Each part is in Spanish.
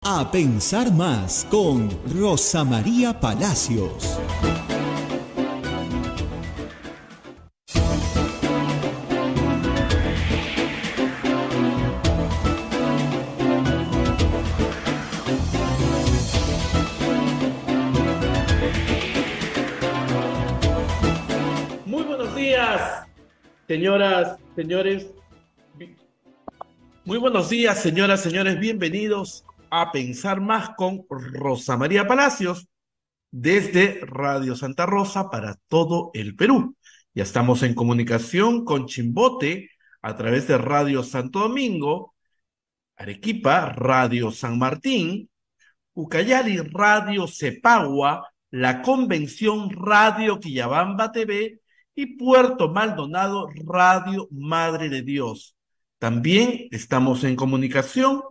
A pensar más con Rosa María Palacios. Muy buenos días, señoras, señores. Muy buenos días, señoras, señores. Bienvenidos a Pensar Más con Rosa María Palacios desde Radio Santa Rosa para todo el Perú. Ya estamos en comunicación con Chimbote a través de Radio Santo Domingo, Arequipa, Radio San Martín, Ucayali, Radio Cepagua, La Convención, Radio Quillabamba TV y Puerto Maldonado, Radio Madre de Dios. También estamos en comunicación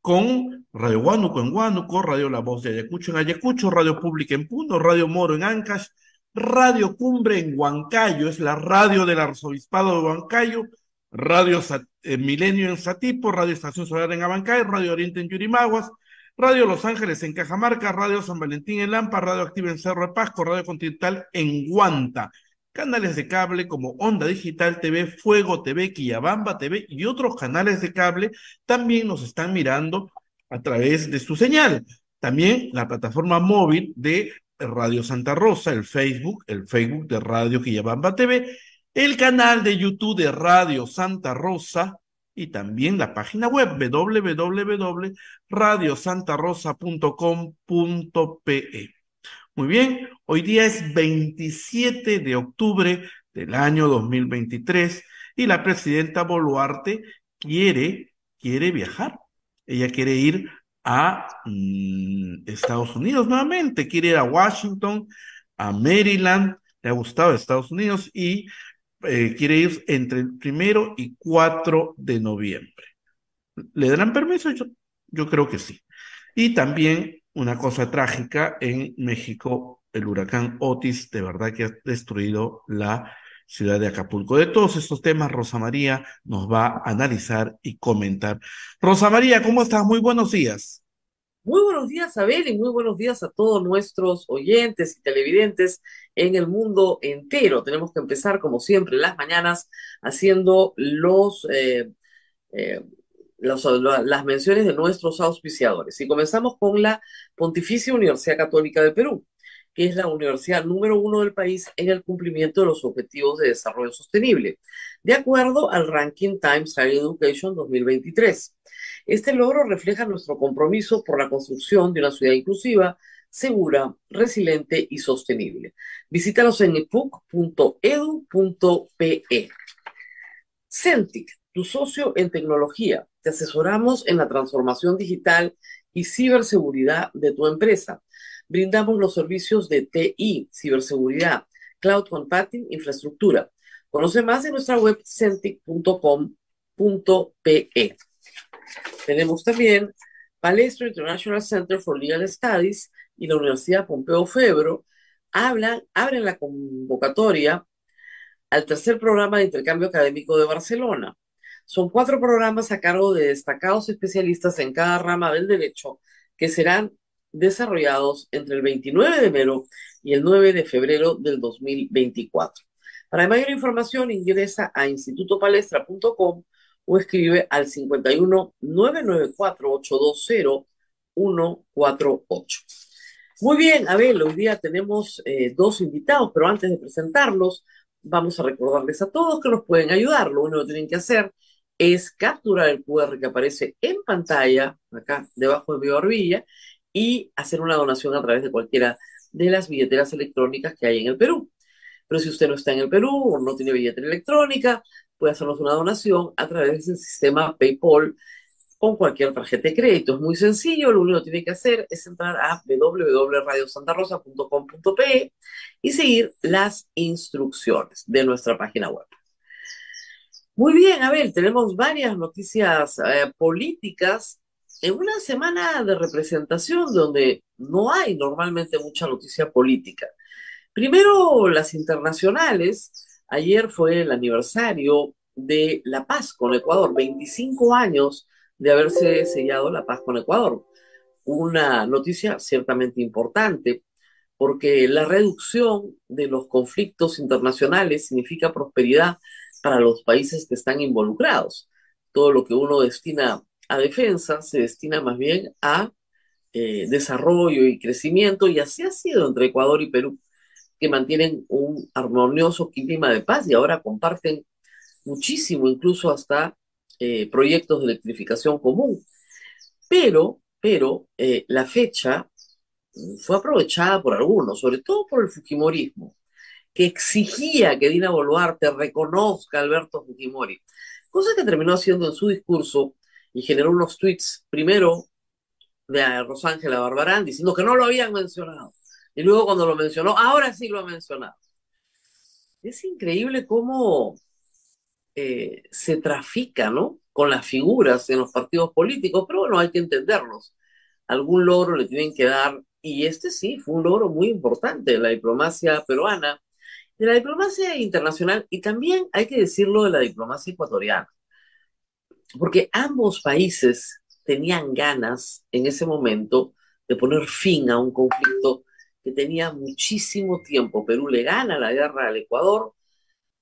con Radio Huánuco en Huánuco, Radio La Voz de Ayacucho en Ayacucho, Radio Pública en Puno, Radio Moro en Ancash, Radio Cumbre en Huancayo, es la radio del Arzobispado de Huancayo, Radio Milenio en Satipo, Radio Estación Solar en Abancay, Radio Oriente en Yurimaguas, Radio Los Ángeles en Cajamarca, Radio San Valentín en Lampa, Radio Activa en Cerro de Pasco, Radio Continental en Huanta. Canales de cable como Onda Digital TV, Fuego TV, Quillabamba TV y otros canales de cable también nos están mirando a través de su señal. También la plataforma móvil de Radio Santa Rosa, el Facebook de Radio Quillabamba TV, el canal de YouTube de Radio Santa Rosa y también la página web www.radiosantarosa.com.pe. Muy bien, hoy día es 27 de octubre del año 2023 y la presidenta Boluarte quiere viajar. Ella quiere ir a Estados Unidos nuevamente, quiere ir a Washington, a Maryland, le ha gustado Estados Unidos y quiere ir entre el 1 y 4 de noviembre. ¿Le darán permiso? Yo creo que sí. Y también una cosa trágica en México, el huracán Otis, de verdad que ha destruido la ciudad de Acapulco. De todos estos temas, Rosa María nos va a analizar y comentar. Rosa María, ¿cómo estás? Muy buenos días. Muy buenos días, Abel, y muy buenos días a todos nuestros oyentes y televidentes en el mundo entero. Tenemos que empezar, como siempre, las mañanas haciendo eh, las menciones de nuestros auspiciadores. Y comenzamos con la Pontificia Universidad Católica de Perú, que es la universidad número 1 del país en el cumplimiento de los Objetivos de Desarrollo Sostenible, de acuerdo al ranking Times Higher Education 2023. Este logro refleja nuestro compromiso por la construcción de una ciudad inclusiva, segura, resiliente y sostenible. Visítalos en epuc.edu.pe. Centric, tu socio en tecnología. Te asesoramos en la transformación digital y ciberseguridad de tu empresa. Brindamos los servicios de TI, ciberseguridad, cloud computing, infraestructura. Conoce más en nuestra web centric.com.pe. Tenemos también Palestro International Center for Legal Studies y la Universidad Pompeu Febro abren la convocatoria al tercer programa de intercambio académico de Barcelona. Son 4 programas a cargo de destacados especialistas en cada rama del derecho que serán desarrollados entre el 29 de enero y el 9 de febrero del 2024. Para mayor información ingresa a institutopalestra.com o escribe al 51 994 820 148. Muy bien, Abel, hoy día tenemos 2 invitados, pero antes de presentarlos, vamos a recordarles a todos que nos pueden ayudar. Lo único que tienen que hacer es capturar el QR que aparece en pantalla, acá debajo de mi barbilla, y hacer una donación a través de cualquiera de las billeteras electrónicas que hay en el Perú. Pero si usted no está en el Perú o no tiene billetera electrónica, puede hacernos una donación a través del sistema PayPal con cualquier tarjeta de crédito. Es muy sencillo, lo único que tiene que hacer es entrar a www.radiosantarosa.com.pe y seguir las instrucciones de nuestra página web. Muy bien, a ver, tenemos varias noticias políticas en una semana de representación donde no hay normalmente mucha noticia política. Primero, las internacionales. Ayer fue el aniversario de la paz con Ecuador, 25 años de haberse sellado la paz con Ecuador. una noticia ciertamente importante, porque la reducción de los conflictos internacionales significa prosperidad para los países que están involucrados. Todo lo que uno destina a defensa se destina más bien a desarrollo y crecimiento, y así ha sido entre Ecuador y Perú, que mantienen un armonioso clima de paz y ahora comparten muchísimo, incluso hasta proyectos de electrificación común. Pero la fecha fue aprovechada por algunos, sobre todo por el Fujimorismo, que exigía que Dina Boluarte reconozca a Alberto Fujimori, cosa que terminó haciendo en su discurso y generó unos tweets, primero de Rosángela Barbarán, diciendo que no lo habían mencionado. Y luego cuando lo mencionó, ahora sí lo ha mencionado. Es increíble cómo se trafica, ¿no? Con las figuras en los partidos políticos, pero bueno, hay que entenderlos. Algún logro le tienen que dar, y este sí fue un logro muy importante de la diplomacia peruana, de la diplomacia internacional, y también hay que decirlo de la diplomacia ecuatoriana, porque ambos países tenían ganas en ese momento de poner fin a un conflicto que tenía muchísimo tiempo. Perú le gana la guerra al Ecuador,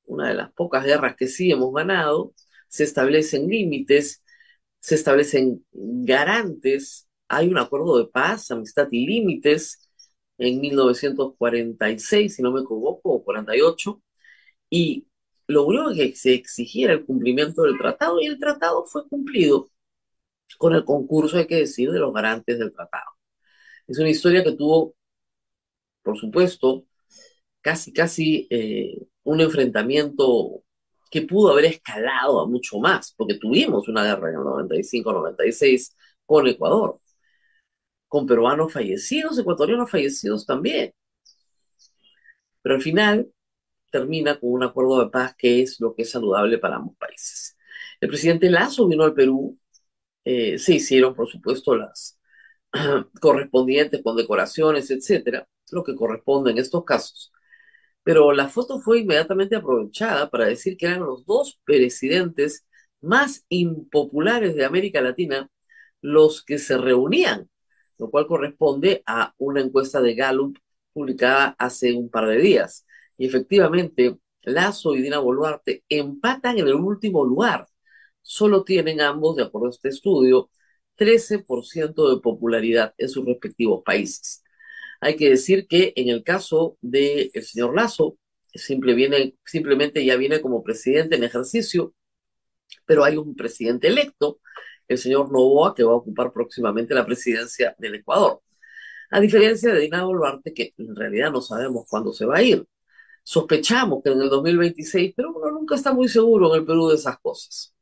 una de las pocas guerras que sí hemos ganado, se establecen límites, se establecen garantes, hay un acuerdo de paz, amistad y límites en 1946, si no me equivoco, o 48, y lo único que se exigía era el cumplimiento del tratado, y el tratado fue cumplido con el concurso, hay que decir, de los garantes del tratado. Es una historia que tuvo, por supuesto, casi un enfrentamiento que pudo haber escalado a mucho más, porque tuvimos una guerra en el 95-96 con Ecuador, con peruanos fallecidos, ecuatorianos fallecidos también, pero al final termina con un acuerdo de paz que es lo que es saludable para ambos países. El presidente Lazo vino al Perú, se hicieron, por supuesto, las correspondientes condecoraciones, etcétera, lo que corresponde en estos casos. Pero la foto fue inmediatamente aprovechada para decir que eran los dos presidentes más impopulares de América Latina los que se reunían, lo cual corresponde a una encuesta de Gallup publicada hace un par de días. Y efectivamente, Lazo y Dina Boluarte empatan en el último lugar. Solo tienen ambos, de acuerdo a este estudio, 13% de popularidad en sus respectivos países. Hay que decir que en el caso del señor Lazo, simplemente ya viene como presidente en ejercicio, pero hay un presidente electo, el señor Noboa, que va a ocupar próximamente la presidencia del Ecuador. A diferencia de Dina Boluarte, que en realidad no sabemos cuándo se va a ir. Sospechamos que en el 2026, pero uno nunca está muy seguro en el Perú de esas cosas.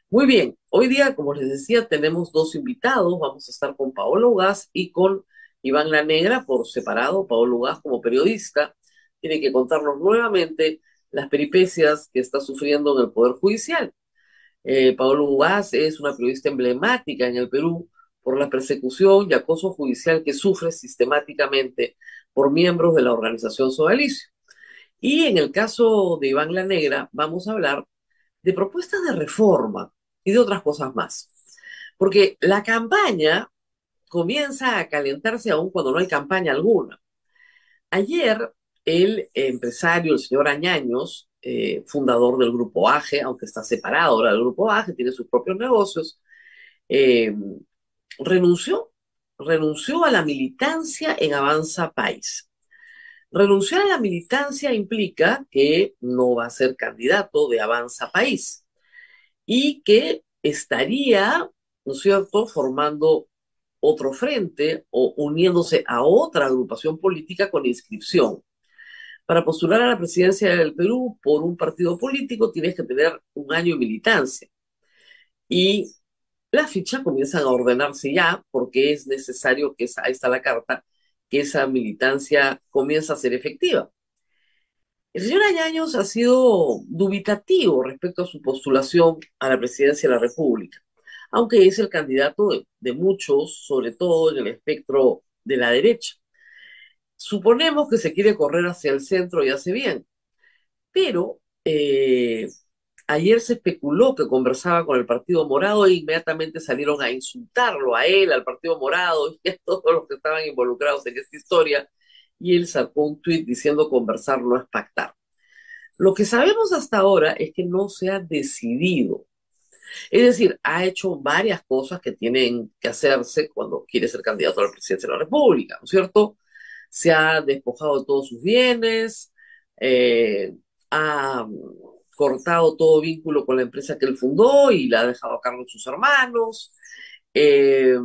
Muy bien, hoy día, como les decía, tenemos dos invitados. Vamos a estar con Paolo Ugaz y con Iván La Negra por separado. Paolo Ugaz, como periodista, tiene que contarnos nuevamente las peripecias que está sufriendo en el Poder Judicial. Paolo Ugaz es una periodista emblemática en el Perú por la persecución y acoso judicial que sufre sistemáticamente por miembros de la organización Sodalicio. Y en el caso de Iván La Negra, vamos a hablar de propuestas de reforma y de otras cosas más. Porque la campaña comienza a calentarse aún cuando no hay campaña alguna. Ayer, el empresario, el señor Añaños, fundador del Grupo AGE, aunque está separado ahora del Grupo AGE, tiene sus propios negocios, eh, renunció, renunció a la militancia en Avanza País. Renunciar a la militancia implica que no va a ser candidato de Avanza País y que estaría, ¿no es cierto?, formando otro frente o uniéndose a otra agrupación política con inscripción. Para postular a la presidencia del Perú por un partido político tienes que tener un año de militancia. Y las fichas comienzan a ordenarse ya porque es necesario que ahí está la carta, que esa militancia comience a ser efectiva. El señor Añaños ha sido dubitativo respecto a su postulación a la presidencia de la República, aunque es el candidato de muchos, sobre todo en el espectro de la derecha. Suponemos que se quiere correr hacia el centro y hace bien, pero Ayer se especuló que conversaba con el Partido Morado e inmediatamente salieron a insultarlo a él, al Partido Morado y a todos los que estaban involucrados en esta historia. Y él sacó un tuit diciendo conversar no es pactar. Lo que sabemos hasta ahora es que no se ha decidido. Es decir, ha hecho varias cosas que tienen que hacerse cuando quiere ser candidato a la presidencia de la República, ¿no es cierto? Se ha despojado de todos sus bienes, ha cortado todo vínculo con la empresa que él fundó y la ha dejado a cargo de sus hermanos. Eh,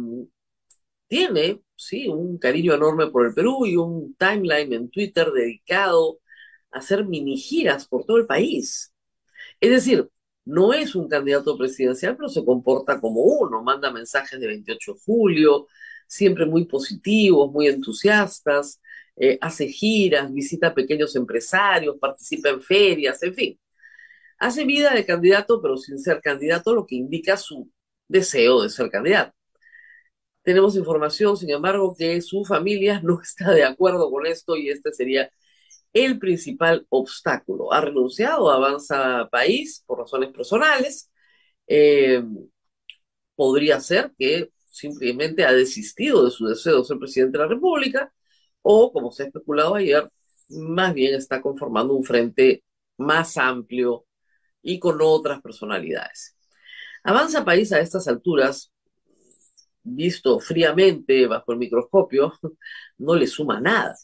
Tiene, sí, un cariño enorme por el Perú y un timeline en Twitter dedicado a hacer mini giras por todo el país. Es decir, no es un candidato presidencial, pero se comporta como uno, manda mensajes de 28 de julio, siempre muy positivos, muy entusiastas, hace giras, visita a pequeños empresarios, participa en ferias, en fin. Hace vida de candidato, pero sin ser candidato, lo que indica su deseo de ser candidato. Tenemos información, sin embargo, que su familia no está de acuerdo con esto y este sería el principal obstáculo. Ha renunciado a Avanza País por razones personales. Eh, Podría ser que simplemente ha desistido de su deseo de ser presidente de la República o, como se ha especulado ayer, más bien está conformando un frente más amplio y con otras personalidades. Avanza País a estas alturas, visto fríamente bajo el microscopio, no le suma nada.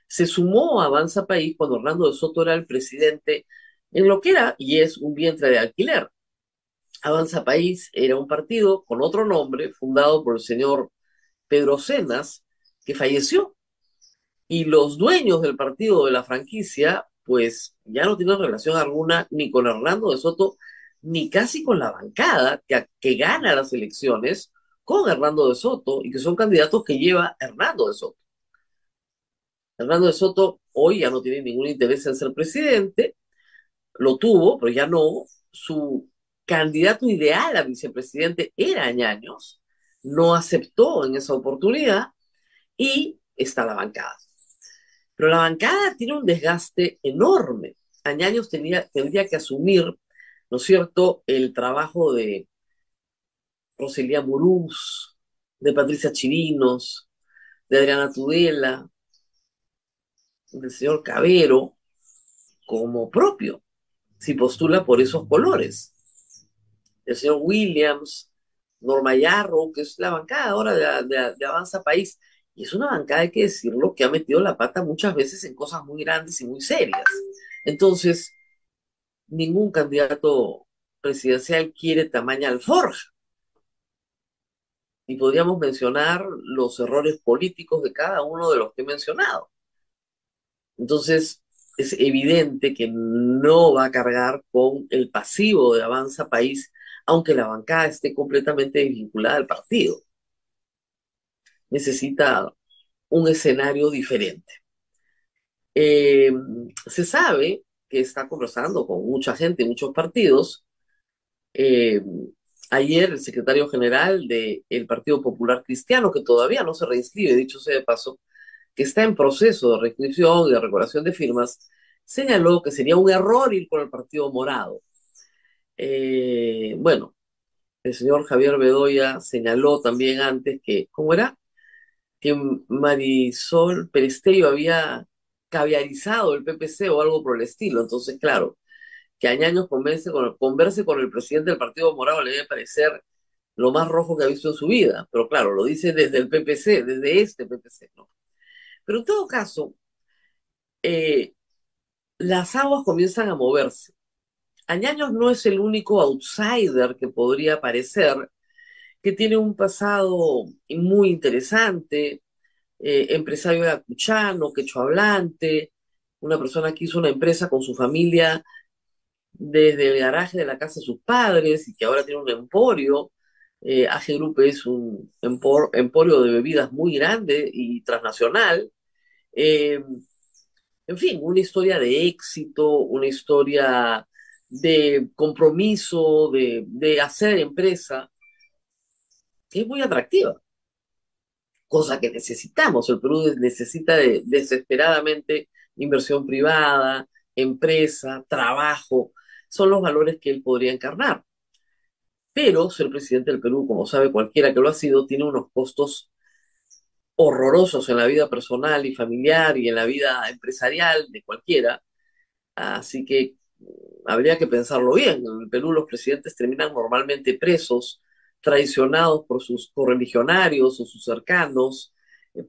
Se sumó a Avanza País cuando Hernando de Soto era el presidente en lo que era y es un vientre de alquiler. Avanza País era un partido con otro nombre fundado por el señor Pedro Cenas, que falleció. Y los dueños del partido de la franquicia, pues ya no tienen relación alguna ni con Hernando de Soto, ni casi con la bancada que gana las elecciones con Hernando de Soto y que son candidatos que lleva Hernando de Soto. Hernando de Soto hoy ya no tiene ningún interés en ser presidente, lo tuvo, pero ya no. Su candidato ideal a vicepresidente era Añaños, no aceptó en esa oportunidad y está la bancada. Pero la bancada tiene un desgaste enorme. Añaños tendría que asumir, ¿no es cierto?, el trabajo de Roselía Murús, de Patricia Chirinos, de Adriana Tudela, del señor Cabero, como propio, si postula por esos colores. El señor Williams, Norma Yarro, que es la bancada ahora de Avanza País. Y es una bancada, hay que decirlo, que ha metido la pata muchas veces en cosas muy grandes y muy serias. Entonces, ningún candidato presidencial quiere tamaña alforja. Y podríamos mencionar los errores políticos de cada uno de los que he mencionado. Entonces, es evidente que no va a cargar con el pasivo de Avanza País, aunque la bancada esté completamente desvinculada al partido. Necesita un escenario diferente. Eh, Se sabe que está conversando con mucha gente, muchos partidos. Eh, Ayer el secretario general del Partido Popular Cristiano, que todavía no se reinscribe, dicho sea de paso, que está en proceso de reinscripción y de regulación de firmas, señaló que sería un error ir con el Partido Morado. Bueno, el señor Javier Bedoya señaló también antes que, ¿cómo era? Que Marisol Perestello había caviarizado el PPC o algo por el estilo. Entonces, claro, que Añaños converse con el presidente del Partido Morado le debe parecer lo más rojo que ha visto en su vida. Pero claro, lo dice desde el PPC, desde este PPC, ¿no? Pero en todo caso, eh, las aguas comienzan a moverse. Añaños no es el único outsider que podría parecer, que tiene un pasado muy interesante, empresario ayacuchano, quechua hablante, una persona que hizo una empresa con su familia desde el garaje de la casa de sus padres y que ahora tiene un emporio. AG Group es un emporio de bebidas muy grande y transnacional. Eh, en fin, una historia de éxito, una historia de compromiso, de hacer empresa, que es muy atractiva, cosa que necesitamos. El Perú necesita desesperadamente inversión privada, empresa, trabajo. son los valores que él podría encarnar. Pero ser presidente del Perú, como sabe cualquiera que lo ha sido, tiene unos costos horrorosos en la vida personal y familiar y en la vida empresarial de cualquiera. Así que habría que pensarlo bien. En el Perú los presidentes terminan normalmente presos, traicionados por sus correligionarios o sus cercanos,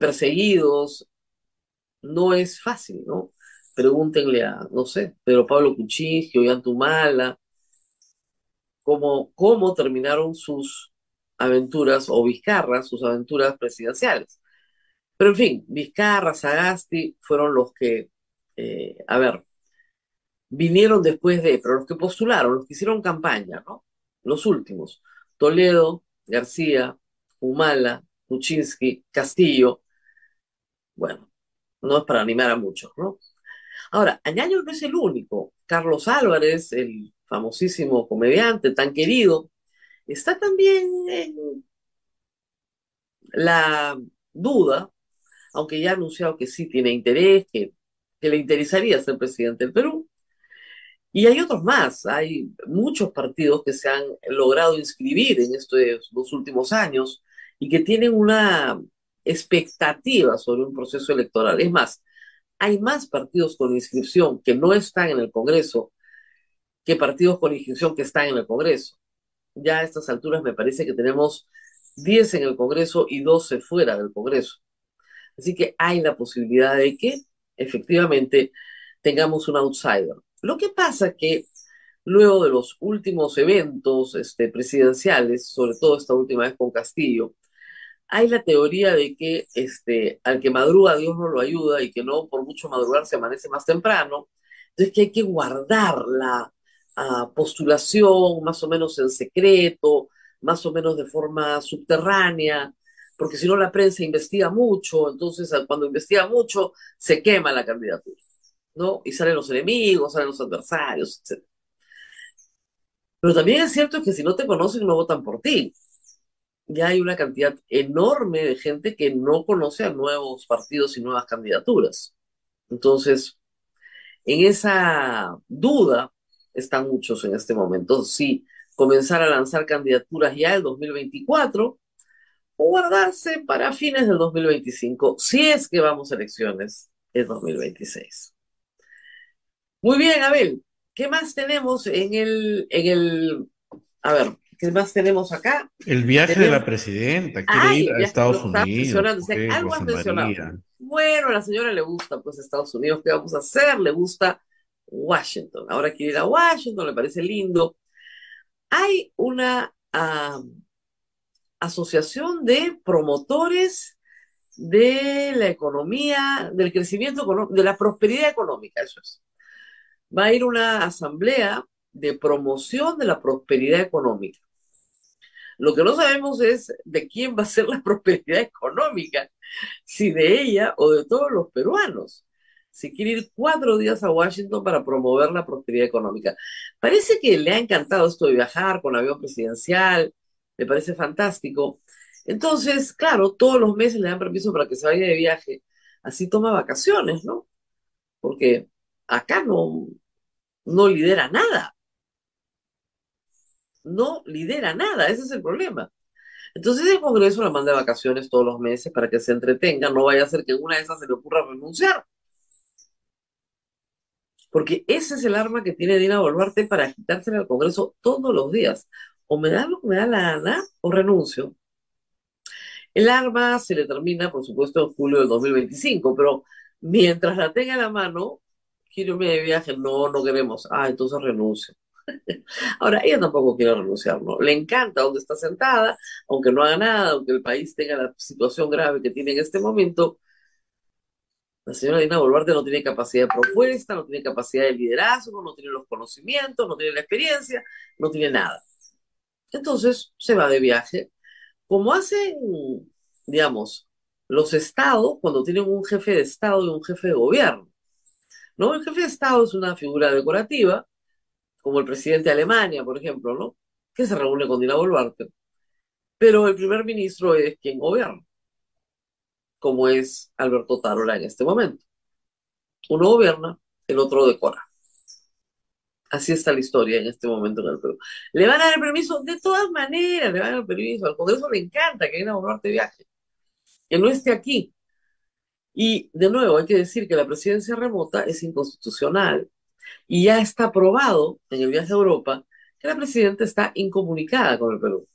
perseguidos. No es fácil, ¿no? Pregúntenle a, no sé, Pedro Pablo Kuczynski, Ollanta cómo terminaron sus aventuras, o Vizcarra, sus aventuras presidenciales. Pero en fin, Vizcarra, Sagasti fueron los que, a ver, vinieron después pero los que postularon, los que hicieron campaña, ¿no? Los últimos, Toledo, García, Humala, Kuczynski, Castillo, bueno, no es para animar a muchos, ¿no? Ahora, Añaño no es el único. Carlos Álvarez, el famosísimo comediante tan querido, está también en la duda, aunque ya ha anunciado que sí tiene interés, que le interesaría ser presidente del Perú. Y hay otros más, hay muchos partidos que se han logrado inscribir en estos dos últimos años y que tienen una expectativa sobre un proceso electoral. Es más, hay más partidos con inscripción que no están en el Congreso que partidos con inscripción que están en el Congreso. Ya a estas alturas me parece que tenemos 10 en el Congreso y 12 fuera del Congreso. Así que hay la posibilidad de que efectivamente tengamos un outsider. Lo que pasa que luego de los últimos eventos presidenciales, sobre todo esta última vez con Castillo, hay la teoría de que al que madruga Dios no lo ayuda y que no por mucho madrugar se amanece más temprano. Entonces que hay que guardar la postulación más o menos en secreto, más o menos de forma subterránea, porque si no la prensa investiga mucho, entonces cuando investiga mucho se quema la candidatura, ¿no? Y salen los enemigos, salen los adversarios, etc. Pero también es cierto que si no te conocen no votan por ti. Ya hay una cantidad enorme de gente que no conoce a nuevos partidos y nuevas candidaturas. Entonces, en esa duda están muchos en este momento. Si comenzar a lanzar candidaturas ya el 2024 o guardarse para fines del 2025, si es que vamos a elecciones el 2026. Muy bien, Abel. ¿Qué más tenemos a ver, ¿qué más tenemos acá? El viaje de Tenemos la presidenta, quiere Ay, ir el a viaje, lo Estados estaba Unidos, mencionando, o sea, pues, algo has Rosa mencionado. María. Bueno, a la señora le gusta, pues, Estados Unidos, ¿qué vamos a hacer? Le gusta Washington. Ahora quiere ir a Washington, le parece lindo. Hay una asociación de promotores de la economía, del crecimiento, de la prosperidad económica, eso es. Va a ir una asamblea de promoción de la prosperidad económica. Lo que no sabemos es de quién va a ser la prosperidad económica, si de ella o de todos los peruanos. Si quiere ir 4 días a Washington para promover la prosperidad económica. Parece que le ha encantado esto de viajar con avión presidencial, le parece fantástico. Entonces, claro, todos los meses le dan permiso para que se vaya de viaje. Así toma vacaciones, ¿no? Porque acá no lidera nada, no lidera nada, ese es el problema. Entonces el Congreso la manda de vacaciones todos los meses para que se entretenga, no vaya a ser que en una de esas se le ocurra renunciar, porque ese es el arma que tiene Dina Boluarte para agitársela al Congreso todos los días. O me da lo que me da la gana o renuncio. El arma se le termina, por supuesto, en julio del 2025, pero mientras la tenga en la mano, quiero irme de viaje, no queremos. Entonces renuncio. Ahora, ella tampoco quiere renunciar, ¿no? Le encanta donde está sentada, aunque no haga nada, aunque el país tenga la situación grave que tiene en este momento. La señora Dina Boluarte no tiene capacidad de propuesta, no tiene capacidad de liderazgo, no tiene los conocimientos, no tiene la experiencia, no tiene nada. Entonces se va de viaje, como hacen, digamos, los estados cuando tienen un jefe de estado y un jefe de gobierno, ¿no? El jefe de estado es una figura decorativa, como el presidente de Alemania, por ejemplo, ¿no? Que se reúne con Dina Boluarte. Pero el primer ministro es quien gobierna, como es Alberto Tarola en este momento. Uno gobierna, el otro decora. Así está la historia en este momento en el Perú. ¿Le van a dar el permiso? De todas maneras, le van a dar el permiso. Al Congreso le encanta que Dina Boluarte viaje, que no esté aquí. Y de nuevo, hay que decir que la presidencia remota es inconstitucional y ya está aprobado en el viaje a Europa que la presidenta está incomunicada con el Perú,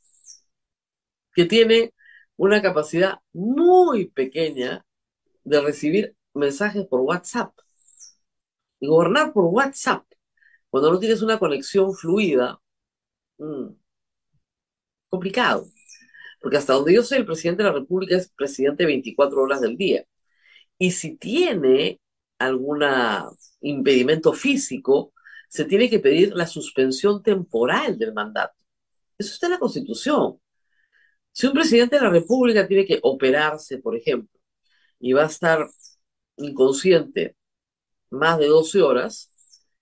que tiene una capacidad muy pequeña de recibir mensajes por WhatsApp. Y gobernar por WhatsApp, cuando no tienes una conexión fluida, mmm, complicado. Porque hasta donde yo sé, el presidente de la República es presidente 24 horas del día. Y si tiene algún impedimento físico, se tiene que pedir la suspensión temporal del mandato. Eso está en la Constitución. Si un presidente de la República tiene que operarse, por ejemplo, y va a estar inconsciente más de 12 horas,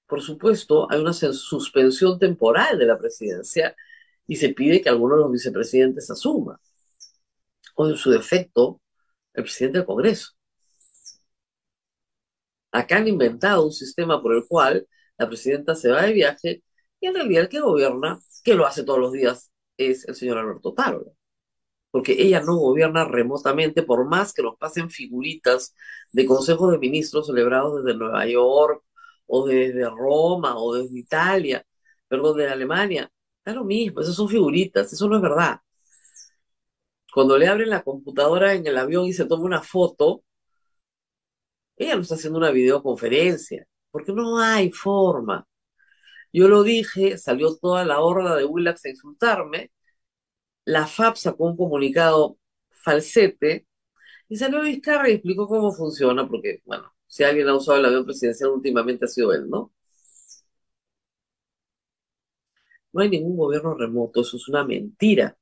por supuesto, hay una suspensión temporal de la presidencia y se pide que alguno de los vicepresidentes asuma, o en su defecto, el presidente del Congreso. Acá han inventado un sistema por el cual la presidenta se va de viaje y en realidad el que gobierna, que lo hace todos los días, es el señor Alberto Tarola. Porque ella no gobierna remotamente, por más que nos pasen figuritas de consejos de ministros celebrados desde Nueva York, o desde Roma, o desde Italia, perdón, de Alemania. Da lo mismo, esas son figuritas, eso no es verdad. Cuando le abren la computadora en el avión y se toma una foto, ella no está haciendo una videoconferencia, porque no hay forma. Yo lo dije, salió toda la horda de Willax a insultarme, la FAP sacó un comunicado falsete, y salió Vizcarra y explicó cómo funciona, porque, bueno, si alguien ha usado el avión presidencial últimamente ha sido él, ¿no? No hay ningún gobierno remoto, eso es una mentira.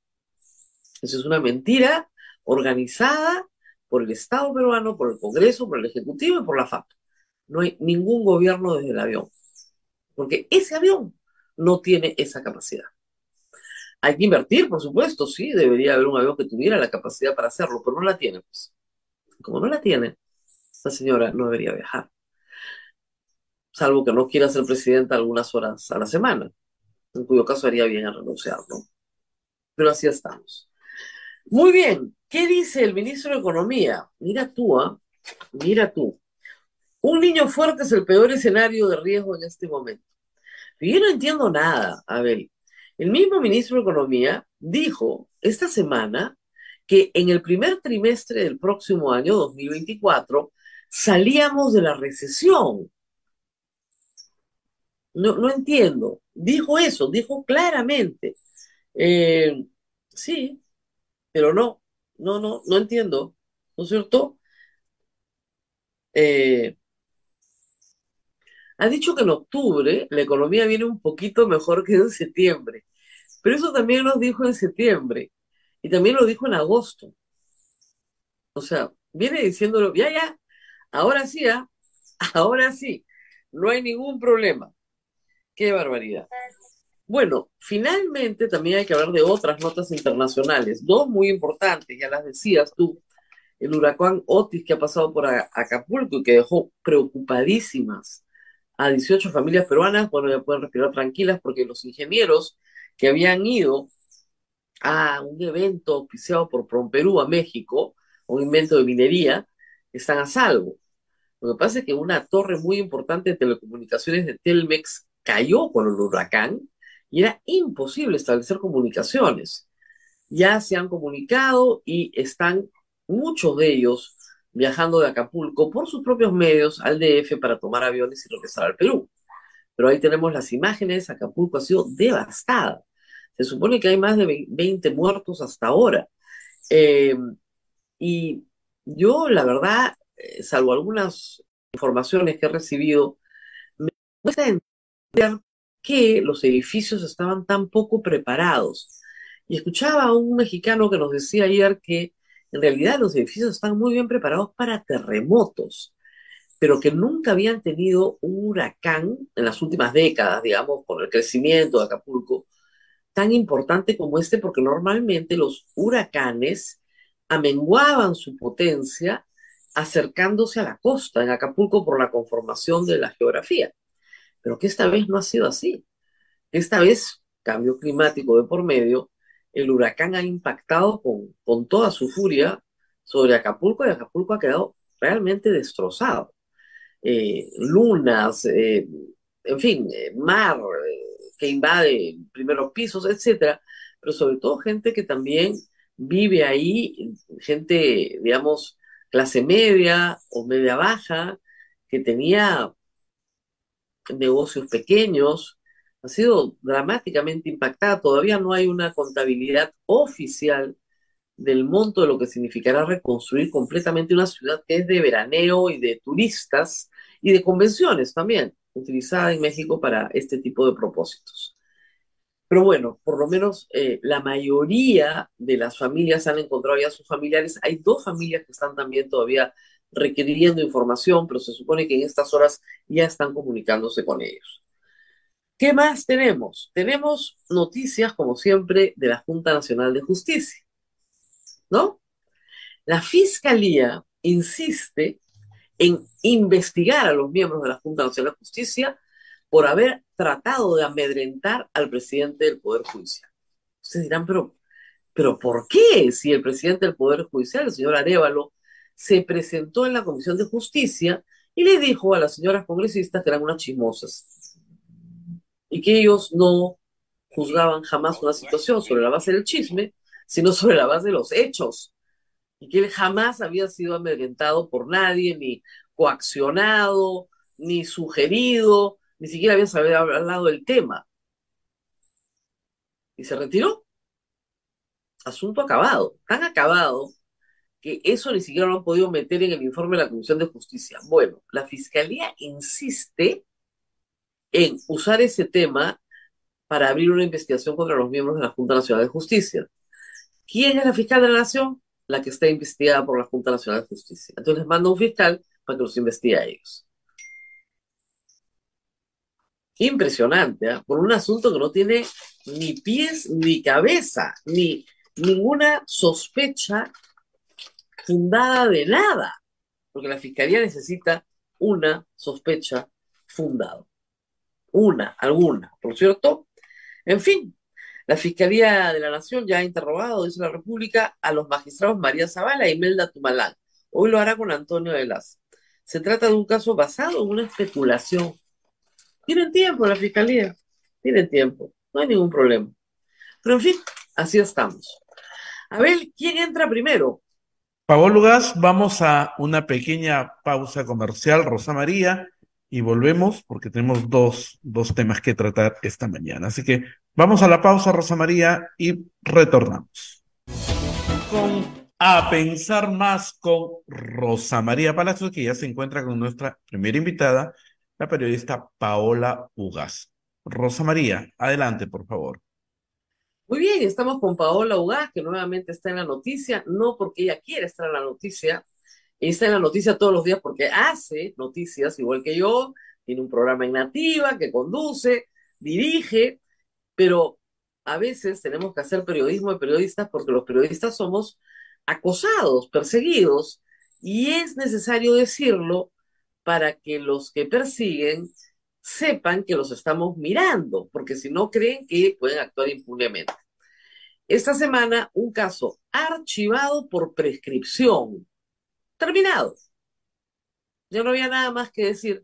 Eso es una mentira organizada por el Estado peruano, por el Congreso, por el Ejecutivo y por la FAP. No hay ningún gobierno desde el avión, porque ese avión no tiene esa capacidad. Hay que invertir, por supuesto, sí, debería haber un avión que tuviera la capacidad para hacerlo, pero no la tiene, pues. Como no la tiene, la señora no debería viajar, salvo que no quiera ser presidenta algunas horas a la semana, en cuyo caso haría bien a renunciar, ¿no? Pero así estamos. Muy bien, ¿qué dice el ministro de Economía? Mira tú, ¿ah? Mira tú. Un niño fuerte es el peor escenario de riesgo en este momento. Yo no entiendo nada, Abel. El mismo ministro de Economía dijo esta semana que en el primer trimestre del próximo año, 2024, salíamos de la recesión. No, no entiendo. Dijo eso, dijo claramente. Eh, sí, pero no entiendo, ¿no es cierto? Eh, ha dicho que en octubre la economía viene un poquito mejor que en septiembre, pero eso también lo dijo en septiembre y también lo dijo en agosto. O sea, viene diciéndolo, ya, ahora sí, ¿ah? Ahora sí, no hay ningún problema. Qué barbaridad. Bueno, finalmente también hay que hablar de otras notas internacionales, dos muy importantes, ya las decías tú, el huracán Otis que ha pasado por Acapulco y que dejó preocupadísimas a 18 familias peruanas. Bueno, ya pueden respirar tranquilas porque los ingenieros que habían ido a un evento auspiciado por PROMPERÚ a México, un invento de minería, están a salvo. Lo que pasa es que una torre muy importante de telecomunicaciones de Telmex cayó con el huracán y era imposible establecer comunicaciones. Ya se han comunicado y están muchos de ellos viajando de Acapulco por sus propios medios al DF para tomar aviones y regresar al Perú. Pero ahí tenemos las imágenes, Acapulco ha sido devastada. Se supone que hay más de 20 muertos hasta ahora. Eh, y yo, la verdad, salvo algunas informaciones que he recibido, me cuesta entender que los edificios estaban tan poco preparados. Y escuchaba a un mexicano que nos decía ayer que en realidad los edificios están muy bien preparados para terremotos, pero que nunca habían tenido un huracán en las últimas décadas, digamos, con el crecimiento de Acapulco, tan importante como este, porque normalmente los huracanes amenguaban su potencia acercándose a la costa en Acapulco por la conformación de la geografía. pero que esta vez no ha sido así. Esta vez, cambio climático de por medio, el huracán ha impactado con toda su furia sobre Acapulco y Acapulco ha quedado realmente destrozado. Lunas, en fin, mar que invade primeros pisos, etcétera, pero sobre todo gente que también vive ahí, gente, digamos, clase media o media baja, que tenía negocios pequeños, ha sido dramáticamente impactada. Todavía no hay una contabilidad oficial del monto de lo que significará reconstruir completamente una ciudad que es de veraneo y de turistas y de convenciones también, utilizada en México para este tipo de propósitos. Pero bueno, por lo menos la mayoría de las familias han encontrado ya sus familiares. Hay dos familias que están también todavía requiriendo información, pero se supone que en estas horas ya están comunicándose con ellos. ¿Qué más tenemos? Tenemos noticias, como siempre, de la Junta Nacional de Justicia, ¿no? La Fiscalía insiste en investigar a los miembros de la Junta Nacional de Justicia por haber tratado de amedrentar al presidente del Poder Judicial. Ustedes dirán, pero ¿por qué? Si el presidente del Poder Judicial, el señor Arévalo, se presentó en la Comisión de Justicia y le dijo a las señoras congresistas que eran unas chismosas y que ellos no juzgaban jamás una situación sobre la base del chisme, sino sobre la base de los hechos, y que él jamás había sido amedrentado por nadie, ni coaccionado, ni sugerido, ni siquiera había sabido hablado del tema. Y se retiró. Asunto acabado. Tan acabado que eso ni siquiera lo han podido meter en el informe de la Comisión de Justicia. Bueno, la Fiscalía insiste en usar ese tema para abrir una investigación contra los miembros de la Junta Nacional de Justicia. ¿Quién es la fiscal de la Nación? La que está investigada por la Junta Nacional de Justicia. Entonces les manda un fiscal para que los investigue a ellos. Impresionante, ¿eh? Por un asunto que no tiene ni pies ni cabeza, ni ninguna sospecha fundada de nada, porque la fiscalía necesita una sospecha fundada, alguna, por cierto. En fin, la Fiscalía de la Nación ya ha interrogado, dice la República, a los magistrados María Zavala y Imelda Tumalán. Hoy lo hará con Antonio de Las. Se trata de un caso basado en una especulación. Tienen tiempo la Fiscalía, tienen tiempo, no hay ningún problema. Pero en fin, así estamos. A ver, ¿quién entra primero? Paolo Gas, vamos a una pequeña pausa comercial, Rosa María, y volvemos porque tenemos dos temas que tratar esta mañana. Así que vamos a la pausa, Rosa María, y retornamos. Con A Pensar Más con Rosa María Palacios, que ya se encuentra con nuestra primera invitada, la periodista Paola Ugas. Rosa María, adelante, por favor. Muy bien, estamos con Paola Ugaz, que nuevamente está en la noticia, no porque ella quiera estar en la noticia, ella está en la noticia todos los días porque hace noticias, igual que yo, tiene un programa en Nativa que conduce, dirige, pero a veces tenemos que hacer periodismo de periodistas porque los periodistas somos acosados, perseguidos, y es necesario decirlo para que los que persiguen sepan que los estamos mirando, porque si no creen que pueden actuar impunemente. Esta semana, un caso archivado por prescripción, terminado. Ya no había nada más que decir.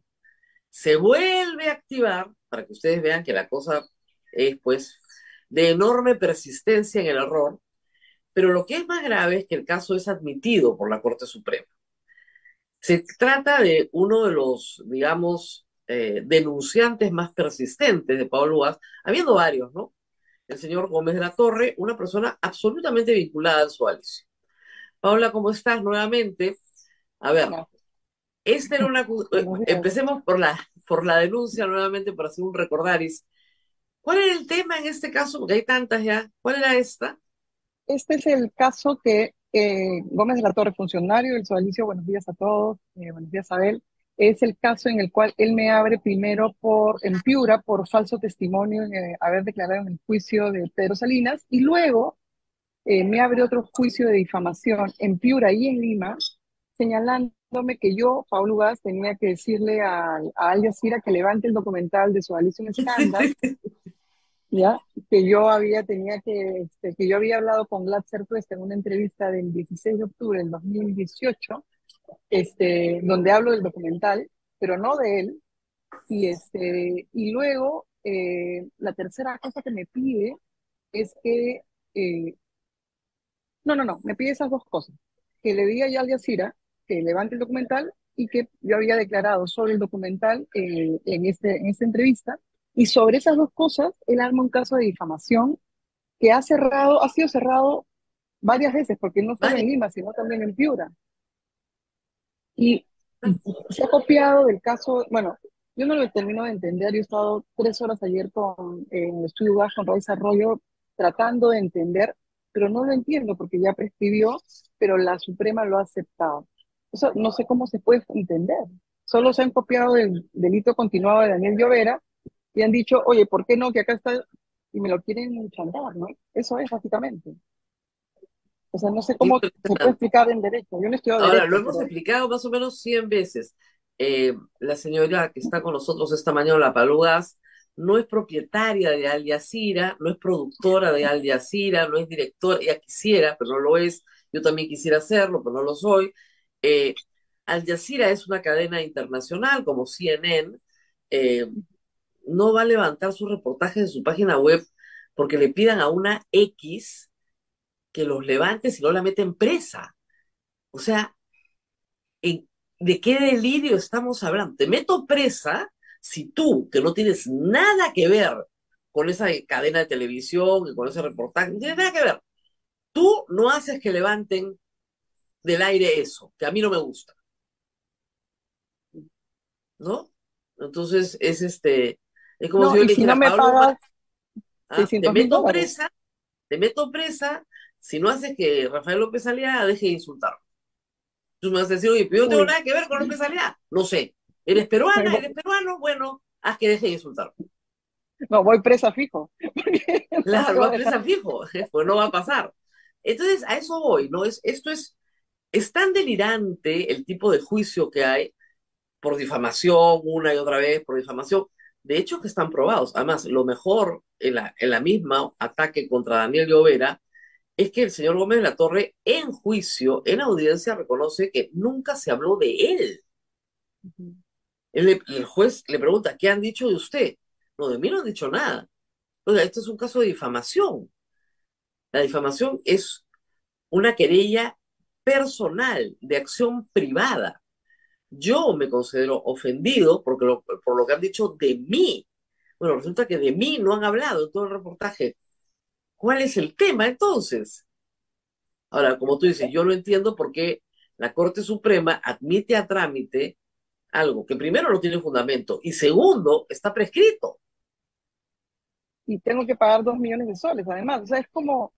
Se vuelve a activar para que ustedes vean que la cosa es, pues, de enorme persistencia en el error, pero lo que es más grave es que el caso es admitido por la Corte Suprema. Se trata de uno de los, digamos, denunciantes más persistentes de Pablo Vaz, habiendo varios, ¿no? El señor Gómez de la Torre, una persona absolutamente vinculada al Suárez. Paula, ¿cómo estás nuevamente? A ver, Hola, esta era una... buenos días. empecemos por la denuncia nuevamente para hacer un recordaris. ¿Cuál era el tema en este caso? Porque hay tantas ya. ¿Cuál era esta? Este es el caso que Gómez de la Torre, funcionario del Sodalicio, buenos días a todos, buenos días Abel, es el caso en el cual él me abre primero en Piura por falso testimonio en haber declarado en el juicio de Pedro Salinas y luego me abre otro juicio de difamación en Piura y en Lima, señalando que yo, Pablo Gas, tenía que decirle a Al Jazeera que levante el documental de su Alison Scandal, ¿ya? Que yo había hablado con Glad Sertuest en una entrevista del 16 de octubre del 2018, donde hablo del documental, pero no de él. Y luego, la tercera cosa que me pide es que, eh, no, me pide esas dos cosas. Que le diga ya al Jazeera que levante el documental y que yo había declarado sobre el documental en esta entrevista. Y sobre esas dos cosas, él arma un caso de difamación que ha sido cerrado varias veces, porque no solo en Vale. Lima, sino también en Piura. Y se ha copiado del caso, bueno, yo no lo termino de entender, yo he estado 3 horas ayer en el estudio Gas con Raiza Arroyo tratando de entender, pero no lo entiendo porque ya prescribió, pero la Suprema lo ha aceptado. O sea, no sé cómo se puede entender. Solo se han copiado del delito continuado de Daniel Llovera y han dicho, oye, ¿por qué no? Que acá está, y me lo quieren chantar, ¿no? Eso es básicamente. O sea, no sé cómo se puede Impresionante. explicar en derecho. Yo no estudio Ahora, lo derecho, hemos pero explicado más o menos 100 veces. La señora que está con nosotros esta mañana, la Palugas, no es propietaria de Al Jazeera, no es productora de Al Jazeera, no es directora, ella quisiera, pero no lo es. Yo también quisiera hacerlo, pero no lo soy. Eh, Al Jazeera es una cadena internacional como CNN. eh, no va a levantar sus reportajes de su página web porque le pidan a una X que los levante si no la meten presa. O sea, ¿en- ¿de qué delirio estamos hablando? Te meto presa si tú, que no tienes nada que ver con esa cadena de televisión y con ese reportaje, no tienes nada que ver. Tú no haces que levanten del aire eso, que a mí no me gusta, ¿no? Entonces es como si no, yo y le si no dijera, me Pablo, pagas ah, $600,000. te meto presa si no haces que Rafael López Aliaga deje de insultar. Tú me vas a decir, oye, pero yo no tengo Uy, nada que ver con López Aliaga. No sé. ¿Eres me peruana? vo- ¿Eres peruano? Bueno, haz que deje de insultar. no, voy presa fijo. Porque no te Claro, voy va a a dejar. presa fijo, pues no va a pasar. Entonces, a eso voy, ¿no? Es tan delirante el tipo de juicio que hay por difamación, una y otra vez, por difamación. De hecho, que están probados. Además, lo mejor en la misma ataque contra Daniel Llovera es que el señor Gómez de la Torre, en juicio, en audiencia, reconoce que nunca se habló de él. El juez le pregunta, ¿qué han dicho de usted? No, de mí no han dicho nada. O sea, este es un caso de difamación. La difamación es una querella personal, de acción privada. Yo me considero ofendido por lo que han dicho de mí. Bueno, resulta que de mí no han hablado en todo el reportaje. ¿Cuál es el tema entonces? Ahora, como tú dices, yo no entiendo por qué la Corte Suprema admite a trámite algo que primero no tiene fundamento y segundo está prescrito. Y tengo que pagar $2 millones, además. O sea, es como,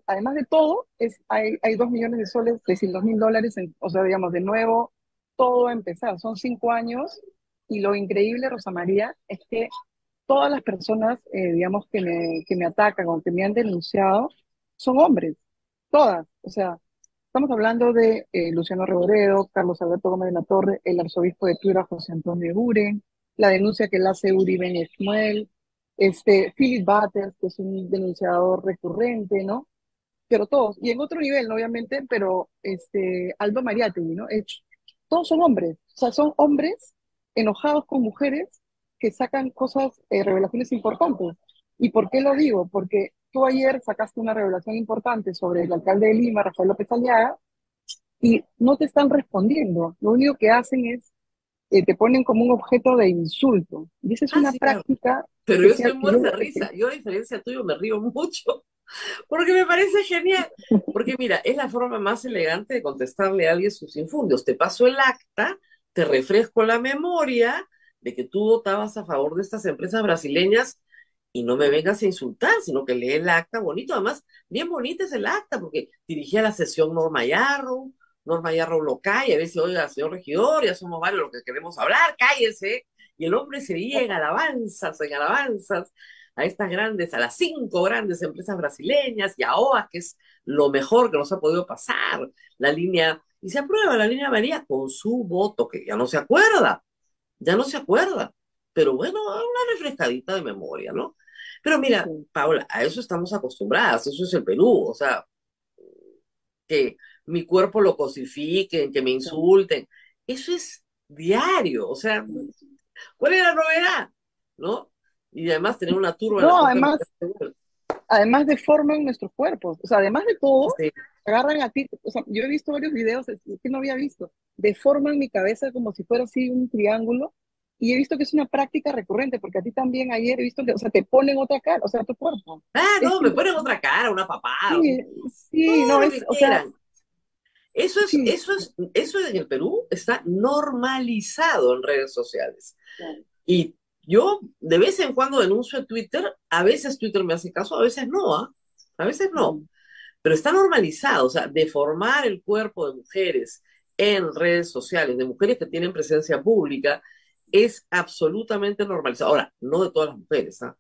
además de todo, hay $2 millones, $600,000, o sea, digamos, de nuevo, todo va a empezar. Son 5 años y lo increíble, Rosa María, es que todas las personas, digamos, que me atacan o que me han denunciado, son hombres, todas. O sea, estamos hablando de Luciano Reboredo, Carlos Alberto Gómez de la Torre, el arzobispo de Piura, José Antonio Eguren, la denuncia que le hace Uri Ben Esmuel, Philip Butters, que es un denunciador recurrente, ¿no? Pero todos, y en otro nivel, ¿no? Obviamente, pero Aldo Mariátegui, ¿no? Todos son hombres, o sea, son hombres enojados con mujeres que sacan cosas, revelaciones importantes. ¿Y por qué lo digo? Porque tú ayer sacaste una revelación importante sobre el alcalde de Lima, Rafael López Aliaga, y no te están respondiendo. Lo único que hacen es, te ponen como un objeto de insulto. Y esa es Ah, una sí, claro. práctica Pero que, yo se ha- estoy que yo, muerta de risa. Yo, a diferencia tuyo, me río mucho porque me parece genial. Porque mira, es la forma más elegante de contestarle a alguien sus infundios. Te paso el acta, te refresco la memoria de que tú votabas a favor de estas empresas brasileñas y no me vengas a insultar, sino que lee el acta bonito. Además, bien bonita es el acta porque dirigía la sesión Norma Yarrow lo calla, a veces, oiga, señor regidor, ya somos varios los que queremos hablar, cállese. Y el hombre seguía en alabanzas a estas grandes, a las 5 grandes empresas brasileñas y a OAS, que es lo mejor que nos ha podido pasar, la línea y se aprueba la línea María con su voto, que ya no se acuerda, pero bueno, una refrescadita de memoria, ¿no? Pero mira, Sí. Paola, a eso estamos acostumbradas, eso es el Perú, o sea, que mi cuerpo lo cosifiquen, que me Sí. insulten, eso es diario, o sea, ¿cuál es la novedad? ¿No? Y además tener una turba en la No, puerta de mi casa. además deforman nuestros cuerpos. O sea, además de todo, Sí, agarran a ti. O sea, yo he visto varios videos es que no había visto. Deforman mi cabeza como si fuera así un triángulo. Y he visto que es una práctica recurrente, porque a ti también ayer he visto que, o sea, te ponen otra cara, o sea, tu cuerpo. ah, Es no, me ponen otra impresionante. cara, una papada, o sea, Sí, sí, todo no, lo es, que o sea, quieran. Eso es, sí. eso es, eso en el Perú está normalizado en redes sociales. Y yo de vez en cuando denuncio en Twitter, a veces Twitter me hace caso, a veces no, ¿ah? A veces no. Ujú. Pero está normalizado, o sea, deformar el cuerpo de mujeres en redes sociales, de mujeres que tienen presencia pública, es absolutamente normalizado. Ahora, no de todas las mujeres, ¿ah?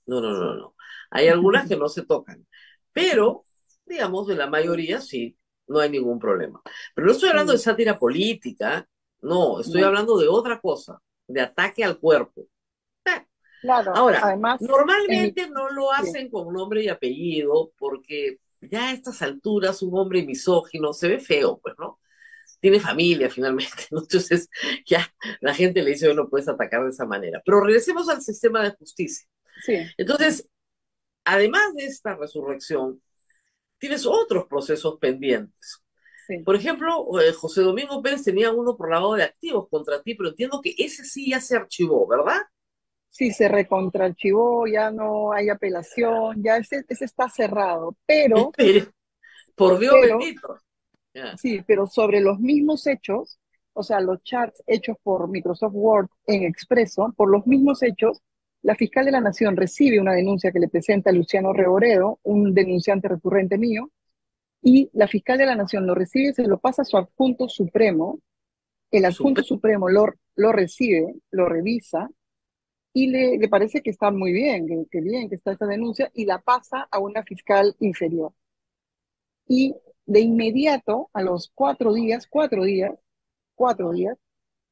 No, no, no, no. Hay algunas que no se tocan, pero, digamos, de la mayoría sí, no hay ningún problema. Pero no estoy hablando de Sí, sátira política, no, estoy no. hablando de otra cosa, de ataque al cuerpo. Eh, Claro, Ahora, además, en mi, normalmente no lo sí, hacen con nombre y apellido, porque ya a estas alturas un hombre misógino se ve feo, pues, ¿no? Tiene familia finalmente, ¿no? Entonces ya la gente le dice, no puedes atacar de esa manera. Pero regresemos al sistema de justicia. sí, Entonces, además de esta resurrección, tienes otros procesos pendientes. sí. Por ejemplo, José Domingo Pérez tenía uno por lavado de activos contra ti, pero entiendo que ese sí ya se archivó, ¿verdad? Sí, se recontraarchivó, ya no hay apelación, ya ese está cerrado, Espere, por Dios pero, bendito. Ya. sí, pero sobre los mismos hechos, o sea, los chats hechos por Microsoft Word en Expreso, por los mismos hechos, la fiscal de la Nación recibe una denuncia que le presenta Luciano Reboredo, un denunciante recurrente mío, y la fiscal de la Nación lo recibe, se lo pasa a su adjunto supremo, el adjunto Super. supremo lo recibe, lo revisa, y le parece que está muy bien, que bien que está esta denuncia, y la pasa a una fiscal inferior. Y de inmediato, a los 4 días, 4 días,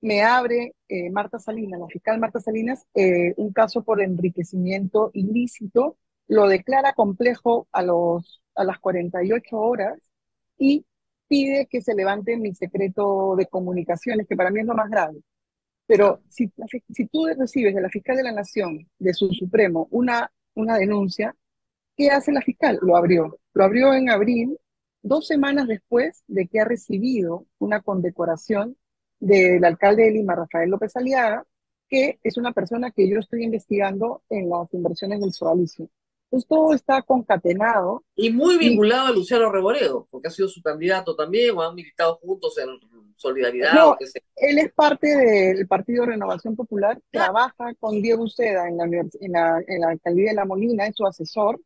me abre Marta Salinas, la fiscal Marta Salinas, un caso por enriquecimiento ilícito, lo declara complejo a las 48 horas y pide que se levante mi secreto de comunicaciones, que para mí es lo más grave. Claro. Pero si tú recibes de la fiscal de la Nación, de su Supremo, una denuncia, ¿qué hace la fiscal? Lo abrió. Lo abrió en abril, 2 semanas después de que ha recibido una condecoración del alcalde de Lima, Rafael López Aliaga, que es una persona que yo estoy investigando en las inversiones del Sodalicio. Entonces todo está concatenado Y muy y vinculado a Luciano Reboredo, porque ha sido su candidato también, o han militado juntos en solidaridad o no, qué sé. él es parte del Partido Renovación Popular, Ya, trabaja con Diego Uceda en la alcaldía de La Molina, es su asesor,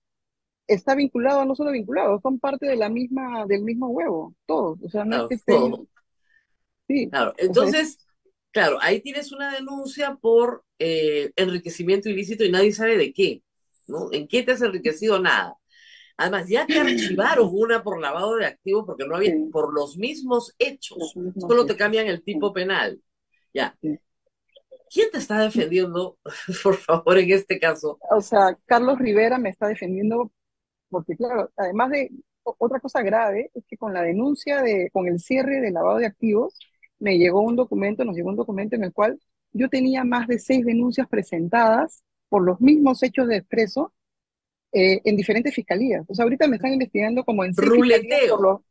está vinculado, no solo vinculado, son parte de del mismo huevo, todos. O sea, no es claro, que estén, sí, claro. o sea, Entonces, claro, ahí tienes una denuncia por enriquecimiento ilícito y nadie sabe de qué, ¿no? ¿En qué te has enriquecido? Nada. Además, ya te archivaron una por lavado de activos porque no había, sí, por los mismos los hechos, mismos solo te hechos. cambian el Sí, tipo penal. Ya. sí. ¿Quién te está defendiendo, por favor, en este caso? O sea, Carlos Rivera me está defendiendo porque, claro, además de otra cosa grave, es que con la denuncia con el cierre de lavado de activos, nos llegó un documento en el cual yo tenía más de 6 denuncias presentadas por los mismos hechos de Expreso en diferentes fiscalías. O sea, ahorita me están investigando como en 6 fiscalías Ruleteo,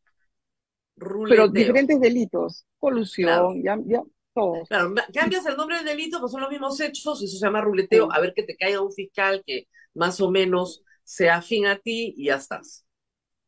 pero ruleteo. diferentes delitos, Claro. colusión, ya, todos. Claro, Y- cambias el nombre del delito, pues son los mismos hechos, eso se llama ruleteo, sí, a ver que te caiga un fiscal que más o menos sea afín a ti y ya estás.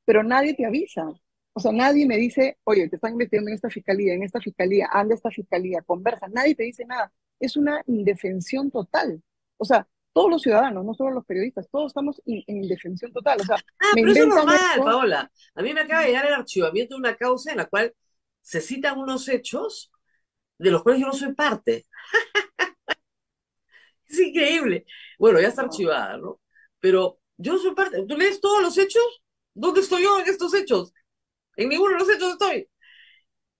pero nadie te avisa. O sea, nadie me dice, oye, te están investigando en esta fiscalía, anda a esta fiscalía, conversa. Nadie te dice nada. Es una indefensión total. O sea, todos los ciudadanos, no solo los periodistas, todos estamos en indefensión total. O sea, Ah, me pero eso es inventan normal, esto, Paola. A mí me acaba de llegar el archivamiento de una causa en la cual se citan unos hechos de los cuales yo no soy parte. Es increíble. Bueno, ya está no, archivada, ¿no? Pero yo no soy parte. ¿Tú lees todos los hechos? ¿Dónde estoy yo en estos hechos? En ninguno de los hechos estoy.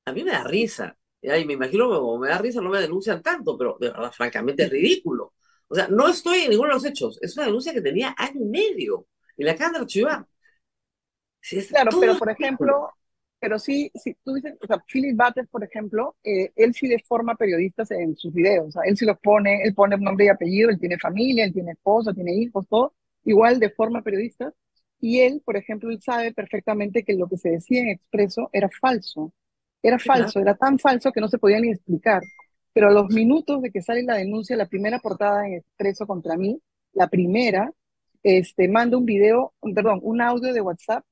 a mí me da risa. Y me imagino que como me da risa no me denuncian tanto, pero de verdad, francamente, es ridículo. O sea, no estoy en ninguno de los hechos. Es una denuncia que tenía año y medio y la acaban de archivar. Sí, Claro, todo pero es por ridículo. ejemplo, pero sí, si tú dices, o sea, Philip Butters, por ejemplo, él sí deforma periodistas en sus videos, o sea, él sí los pone, él pone nombre y apellido, él tiene familia, él tiene esposa, tiene hijos, todo, igual deforma periodistas, y él, por ejemplo, él sabe perfectamente que lo que se decía en Expreso Sí, claro. era tan falso que no se podía ni explicar, pero a los minutos de que sale la denuncia, la primera portada en Expreso contra mí, la primera, manda un video, perdón, un audio de WhatsApp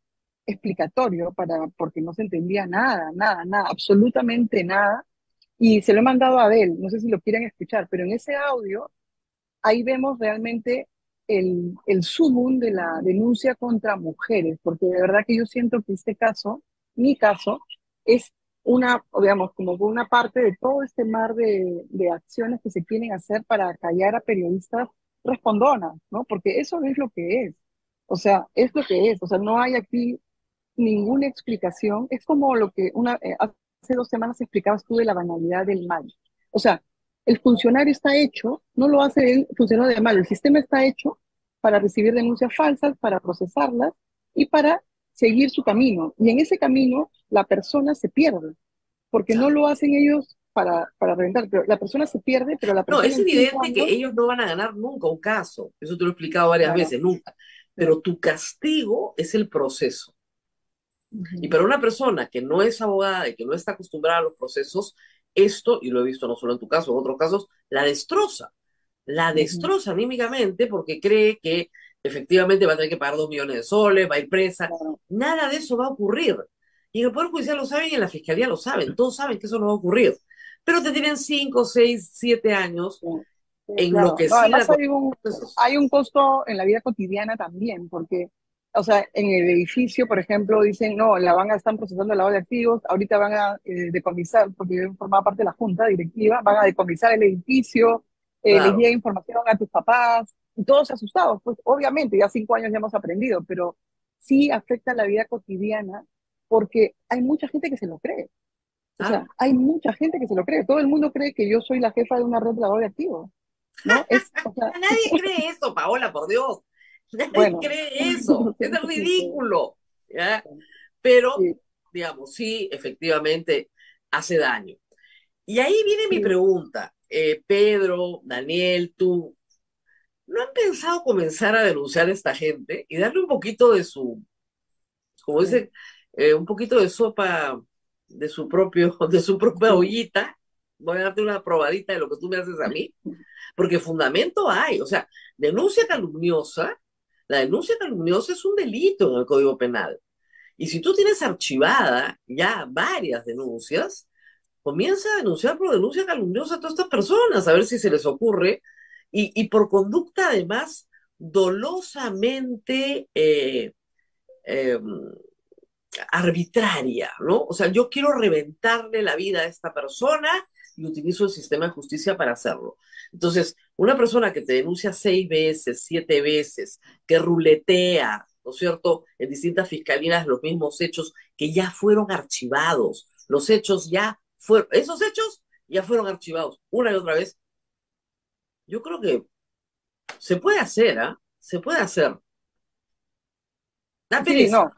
explicatorio porque no se entendía nada, nada, nada, absolutamente nada. Y se lo he mandado a Abel, no sé si lo quieren escuchar, pero en ese audio ahí vemos realmente el sumum de la denuncia contra mujeres, porque de verdad que yo siento que este caso, mi caso, es una, digamos, como una parte de todo este mar de acciones que se quieren hacer para callar a periodistas respondonas, ¿no? Porque eso es lo que es. O sea, es lo que es. O sea, no hay aquí ninguna explicación. Es como lo que hace 2 semanas explicabas tú de la banalidad del mal. O sea, el funcionario está hecho, no lo hace el funcionario de mal, el sistema está hecho para recibir denuncias falsas, para procesarlas y para seguir su camino. Y en ese camino la persona se pierde, porque no Claro. lo hacen ellos para reventar, pero la persona se pierde, pero la No, persona es en cinco evidente que años, ellos no van a ganar nunca un caso. Eso te lo he explicado varias claro, veces, nunca. sí. Pero tu castigo es el proceso. Y Ujú, para una persona que no es abogada y que no está acostumbrada a los procesos, esto, y lo he visto no solo en tu caso, en otros casos, la ujú, destroza anímicamente porque cree que efectivamente va a tener que pagar 2 millones de soles, va a ir presa. claro, Nada de eso va a ocurrir. Y en el Poder Judicial lo saben y en la Fiscalía lo saben. Todos saben que eso no va a ocurrir. Pero te tienen 5, 6, 7 años sí. Sí, claro. No, enloquecida además con procesos. hay un costo en la vida cotidiana también, porque, o sea, en el edificio, por ejemplo, dicen, no, están procesando el lavado de activos, ahorita van a decomisar, porque yo formaba parte de la junta directiva, van a decomisar el edificio, les Claro. llega información a tus papás, y todos asustados, pues obviamente, ya 5 años ya hemos aprendido, pero sí afecta la vida cotidiana, porque hay mucha gente que se lo cree. O sea, Claro. hay mucha gente que se lo cree. Todo el mundo cree que yo soy la jefa de una red de lavado de activos. ¿No? O sea, Nadie cree eso, Paola, por Dios. Nadie bueno, cree eso. Es sí, ridículo. ¿Ya? Pero, sí, digamos, sí, efectivamente hace daño. Y ahí viene mi sí. pregunta. Pedro, Daniel, tú, ¿no han pensado comenzar a denunciar a esta gente y darle un poquito de su, como Sí, dicen, un poquito de sopa de su propio, de su propia sí, ollita? Voy a darte una probadita de lo que tú me haces a mí, porque fundamento hay. O sea, denuncia calumniosa, la denuncia calumniosa es un delito en el Código Penal. Y si tú tienes archivada ya varias denuncias, comienza a denunciar por denuncia calumniosa a todas estas personas, a ver si se les ocurre, y por conducta además dolosamente eh, arbitraria, ¿no? O sea, yo quiero reventarle la vida a esta persona y utilizo el sistema de justicia para hacerlo. Entonces, una persona que te denuncia 6 veces, 7 veces, que ruletea, ¿no es cierto?, en distintas fiscalías los mismos hechos que ya fueron archivados, los hechos ya fueron, esos hechos ya fueron archivados una y otra vez. Yo creo que se puede hacer, ¿ah? Se puede hacer. Da sí, pereza. no.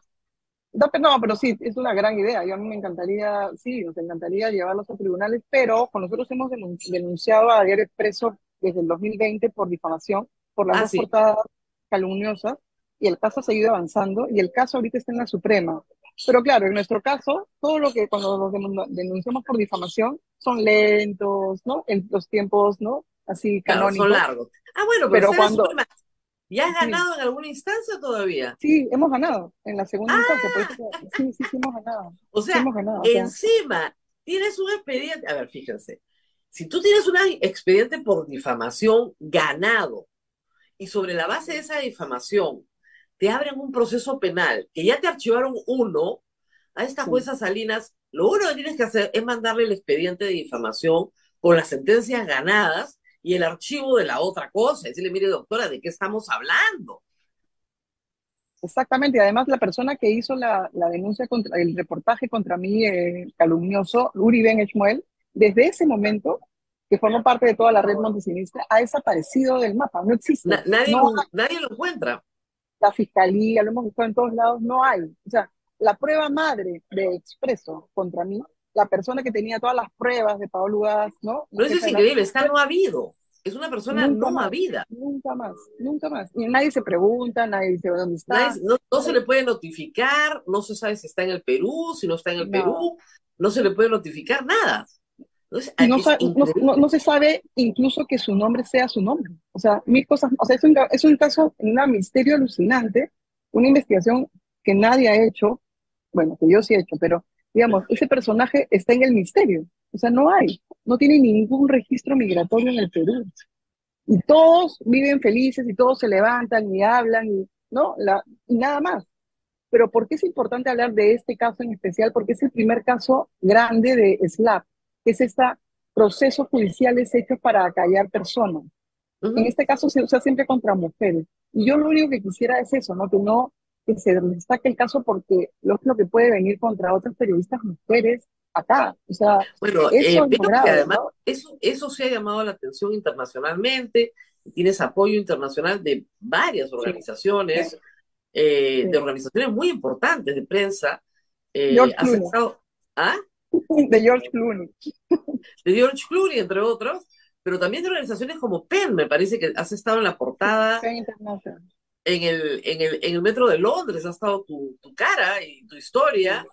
No, pero sí, es una gran idea. Yo a mí me encantaría, sí, nos encantaría llevarlos a tribunales, pero con nosotros hemos denunciado a Diario Expreso desde el 2020 por difamación, por las Ah, dos sí. portadas calumniosas, y el caso ha seguido avanzando, y el caso ahorita está en la Suprema. Pero claro, en nuestro caso, todo lo que cuando los denunciamos por difamación son lentos, ¿no? En los tiempos, ¿no? Así Claro, son canónicos, largos. Ah, bueno, pero pero está en la cuando, Suprema. ¿Ya has sí, ganado en alguna instancia todavía? sí, hemos ganado en la segunda instancia, por eso Ah, sí, sí, sí hemos ganado. o Sí sea, hemos ganado, o sea, encima tienes un expediente. A ver, fíjense. Si tú tienes un expediente por difamación ganado y sobre la base de esa difamación te abren un proceso penal que ya te archivaron uno, a esta sí. jueza Salinas, lo único que tienes que hacer es mandarle el expediente de difamación con las sentencias ganadas y el archivo de la otra cosa. Decirle, mire, doctora, ¿de qué estamos hablando? Exactamente, y además la persona que hizo la denuncia contra el reportaje contra mí calumnioso, Uri Ben Eshmuel, desde ese momento, que formó parte de toda la red montesinista, ha desaparecido del mapa, no existe. Nadie No hay nadie lo encuentra. la fiscalía, lo hemos buscado en todos lados, no hay. O sea, la prueba madre de Expreso contra mí, la persona que tenía todas las pruebas de Paolo Ugaz, ¿no? La No, eso jefa es de la... increíble, esta no ha habido. Es una persona Nunca no más, habida. nunca más, nunca más. Y nadie se pregunta, nadie dice dónde está. No se le puede notificar, no se sabe si está en el Perú, si no está en el Nada. Perú, no se le puede notificar nada. Entonces, Y no, es increíble. no se sabe incluso que su nombre sea su nombre. O sea, mil cosas. O sea, es un caso, un misterio alucinante, una investigación que nadie ha hecho, bueno, que yo sí he hecho, pero digamos, ese personaje está en el misterio. O sea, no hay, no tiene ningún registro migratorio en el Perú. Y todos viven felices y todos se levantan y hablan y, ¿no? Y nada más. Pero ¿por qué es importante hablar de este caso en especial? Porque es el primer caso grande de SLAP, que es este procesos judiciales hechos para acallar personas. En Ujú. este caso se usa siempre contra mujeres. Y yo lo único que quisiera es eso, ¿no? Que se destaque el caso porque lo que puede venir contra otras periodistas mujeres acá. O sea, Bueno, eso es lo veo que grave, además ¿no? eso se ha llamado la atención internacionalmente, tienes apoyo internacional de varias Sí, organizaciones, sí. de organizaciones muy importantes de prensa. George Has Clooney, estado, ¿ah? de George Clooney. De George Clooney, entre otros, pero también de organizaciones como PEN, me parece que has estado en la Sí, portada, Pen International. en el metro de Londres, ha estado tu cara y tu historia,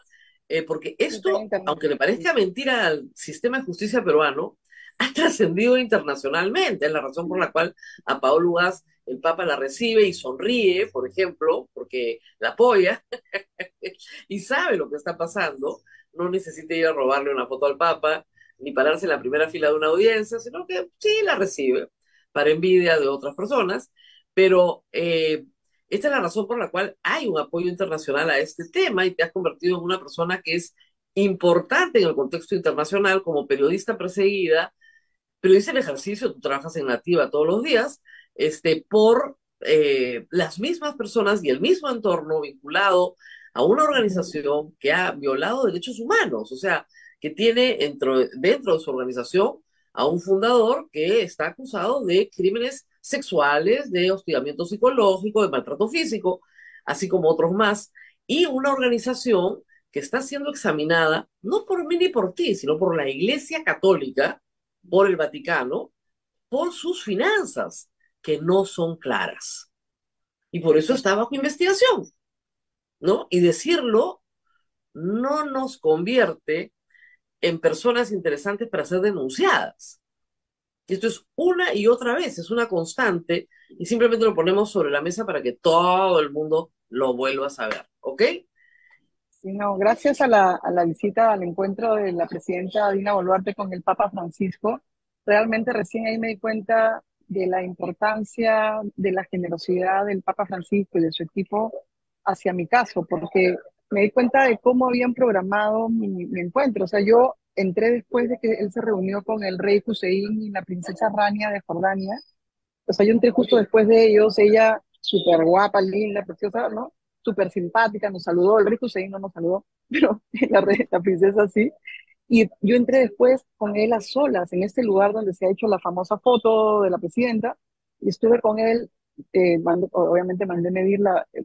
Sí, porque sí, Pen esto, aunque le International. Sí, parezca mentira al sistema de justicia peruano, ha trascendido internacionalmente. Es la razón por la cual a Paolo Ugaz el Papa la recibe y sonríe, por ejemplo, porque la apoya y sabe lo que está pasando. No necesita ir a robarle una foto al Papa, ni pararse en la primera fila de una audiencia, sino que sí la recibe, para envidia de otras personas. Pero esta es la razón por la cual hay un apoyo internacional a este tema y te has convertido en una persona que es importante en el contexto internacional como periodista perseguida, periodista en ejercicio, tú trabajas en Nativa todos los días, por las mismas personas y el mismo entorno vinculado a una organización que ha violado derechos humanos, o sea, que tiene dentro de su organización a un fundador que está acusado de crímenes sexuales, de hostigamiento psicológico, de maltrato físico, así como otros más, y una organización que está siendo examinada no por mí ni por ti, sino por la Iglesia Católica, por el Vaticano, por sus finanzas, que no son claras. Y por eso está bajo investigación, ¿no? Y decirlo no nos convierte en personas interesantes para ser denunciadas. Y esto es una y otra vez, es una constante, y simplemente lo ponemos sobre la mesa para que todo el mundo lo vuelva a saber, ¿ok? sí, no, gracias a la visita, al encuentro de la presidenta Dina Boluarte con el Papa Francisco, realmente recién ahí me di cuenta de la importancia de la generosidad del Papa Francisco y de su equipo hacia mi caso, porque me di cuenta de cómo habían programado mi encuentro. O sea, yo entré después de que él se reunió con el rey Hussein y la princesa Rania de Jordania. O sea, yo entré justo después de ellos, ella súper guapa, linda, preciosa, ¿no? Súper simpática, nos saludó, el rico Hussein no nos saludó, pero la princesa sí. Y yo entré después con él a solas, en este lugar donde se ha hecho la famosa foto de la presidenta, y estuve con él, obviamente mandé medir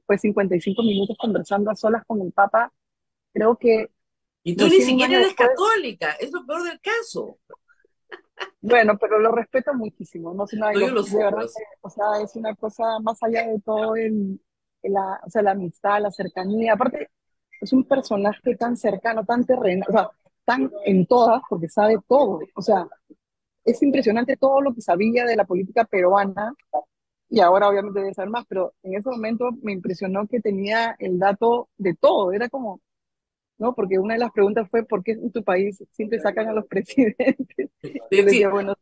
fue 55 minutos conversando a solas con el Papa, creo que Y tú ni recién un siquiera año eres después. católica, es lo peor del caso. Bueno, pero lo respeto muchísimo, no sé nada, No, yo lo de sé, verdad que, pues. o sea, es una cosa más allá de todo o sea, la amistad, la cercanía. Aparte, es un personaje tan cercano, tan terrenal, o sea, tan en todas, porque sabe todo. O sea, es impresionante todo lo que sabía de la política peruana, y ahora obviamente debe saber más, pero en ese momento me impresionó que tenía el dato de todo. Era como, ¿no? Porque una de las preguntas fue, ¿por qué en tu país siempre sacan a los presidentes? Yo Es le decía, decir, bueno,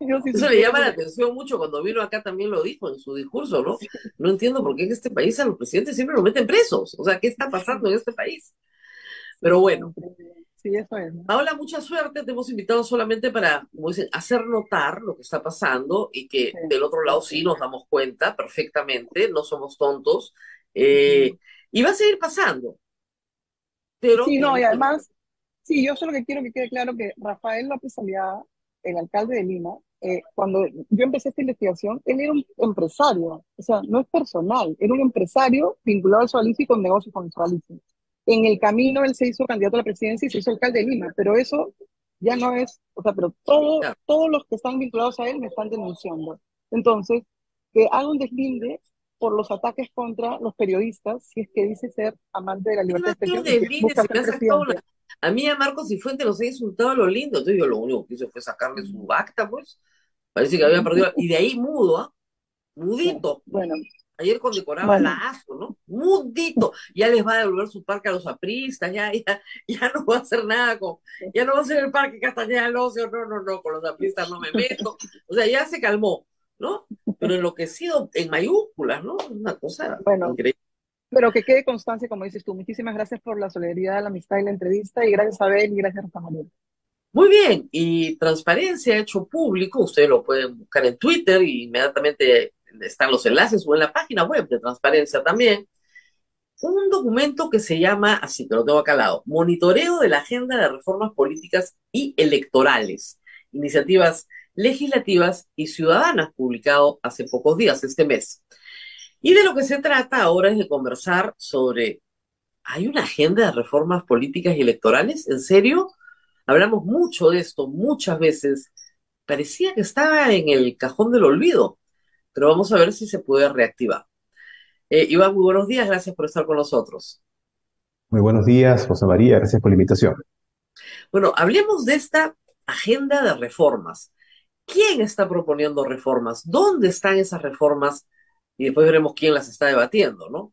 yo si eso le supiera llama eso la se... atención mucho cuando vino acá también lo dijo en su discurso, ¿no? No entiendo por qué en este país a los presidentes siempre los meten presos. O sea, ¿qué está pasando en este país? Sí, Pero no, bueno, increíble. Sí, eso es, ¿no? Paola, mucha suerte. Te hemos invitado solamente para, como dicen, hacer notar lo que está pasando y que Sí, del otro lado sí gracias. nos damos cuenta perfectamente, no somos tontos. Y va a seguir pasando, pero Sí, no, y tenemos que... además, sí, yo solo que quiero que quede claro que Rafael López Aliaga, el alcalde de Lima, cuando yo empecé esta investigación, él era un empresario, o sea, no es personal, era un empresario vinculado al Sodalicio y con negocios con el Sodalicio. En el camino él se hizo candidato a la presidencia y se hizo alcalde de Lima, pero eso ya no es, o sea, pero Claro. todos los que están vinculados a él me están denunciando. Entonces, que haga un deslinde por los ataques contra los periodistas, si es que dice ser amante de la ¿Qué libertad va de a ser expresión y de que líder busca si me ser ha sacado una... presidente. A mí a Marcos y Fuentes los he insultado a lo lindo, entonces yo lo único que hice fue sacarle su acta, pues. Parece que había perdido... Y de ahí mudo, ¿ah? Sí, Mudito. bueno, Ayer condecoraba la bueno, ASO, ¿no? Mudito. Ya les va a devolver su parque a los apristas, ya no va a hacer nada con... Ya no va a ser el parque Castañeda del Ocio, no, con los apristas no me meto. O sea, ya se calmó, ¿no? Pero enloquecido en mayúsculas, ¿no? Una cosa bueno, increíble. pero que quede constancia, como dices tú. Muchísimas gracias por la solidaridad, la amistad y la entrevista, y gracias a Abel y gracias a Rosa María. Muy bien, y Transparencia hecho público, ustedes lo pueden buscar en Twitter y inmediatamente están los enlaces o en la página web de Transparencia también. Un documento que se llama, así que lo tengo acá al lado, Monitoreo de la Agenda de Reformas Políticas y Electorales, Iniciativas Legislativas y Ciudadanas, publicado hace pocos días, este mes. Y de lo que se trata ahora es de conversar sobre, ¿hay una agenda de reformas políticas y electorales? ¿En serio? Hablamos mucho de esto, muchas veces. Parecía que estaba en el cajón del olvido, pero vamos a ver si se puede reactivar. Iván, muy buenos días, gracias por estar con nosotros. Muy buenos días, Rosa María, gracias por la invitación. Bueno, hablemos de esta agenda de reformas. ¿Quién está proponiendo reformas? ¿Dónde están esas reformas? Y después veremos quién las está debatiendo, ¿no?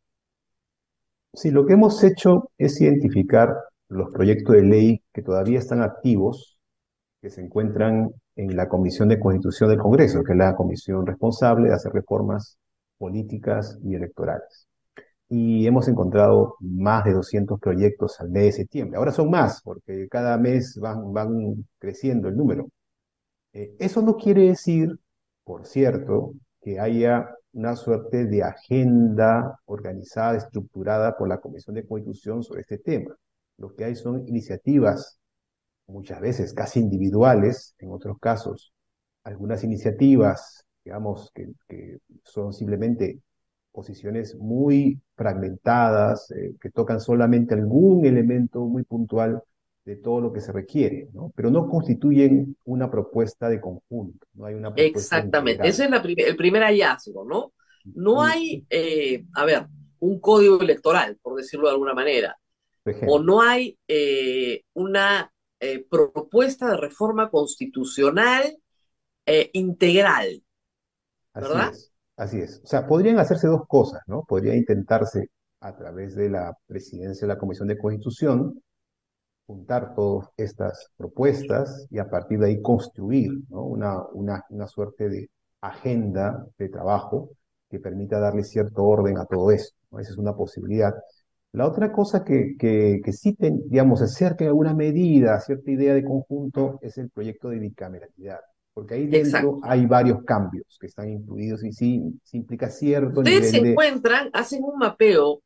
Sí, lo que hemos hecho es identificar los proyectos de ley que todavía están activos, que se encuentran en la Comisión de Constitución del Congreso, que es la comisión responsable de hacer reformas políticas y electorales. Y hemos encontrado más de 200 proyectos al mes de septiembre. Ahora son más, porque cada mes van creciendo el número. Eso no quiere decir, por cierto, que haya una suerte de agenda organizada, estructurada por la Comisión de Constitución sobre este tema. Lo que hay son iniciativas, muchas veces casi individuales, en otros casos, algunas iniciativas, digamos, que son simplemente posiciones muy fragmentadas, que tocan solamente algún elemento muy puntual de todo lo que se requiere, ¿no? Pero no constituyen una propuesta de conjunto, no hay una propuesta Exactamente. Ese integral. es el primer hallazgo, ¿no? No Y, hay, a ver, un código electoral, por decirlo de alguna manera, por o ejemplo, no hay una propuesta de reforma constitucional integral, así ¿verdad? es, así es. O sea, podrían hacerse dos cosas, ¿no? Podría intentarse a través de la presidencia de la Comisión de Constitución juntar todas estas propuestas y a partir de ahí construir, ¿no? Una suerte de agenda de trabajo que permita darle cierto orden a todo esto, ¿no? Esa es una posibilidad. La otra cosa que sí, digamos, se acerca en alguna medida a cierta idea de conjunto es el proyecto de bicameralidad, porque ahí dentro Exacto. hay varios cambios que están incluidos y sí implica cierto Ustedes se nivel de... encuentran, hacen un mapeo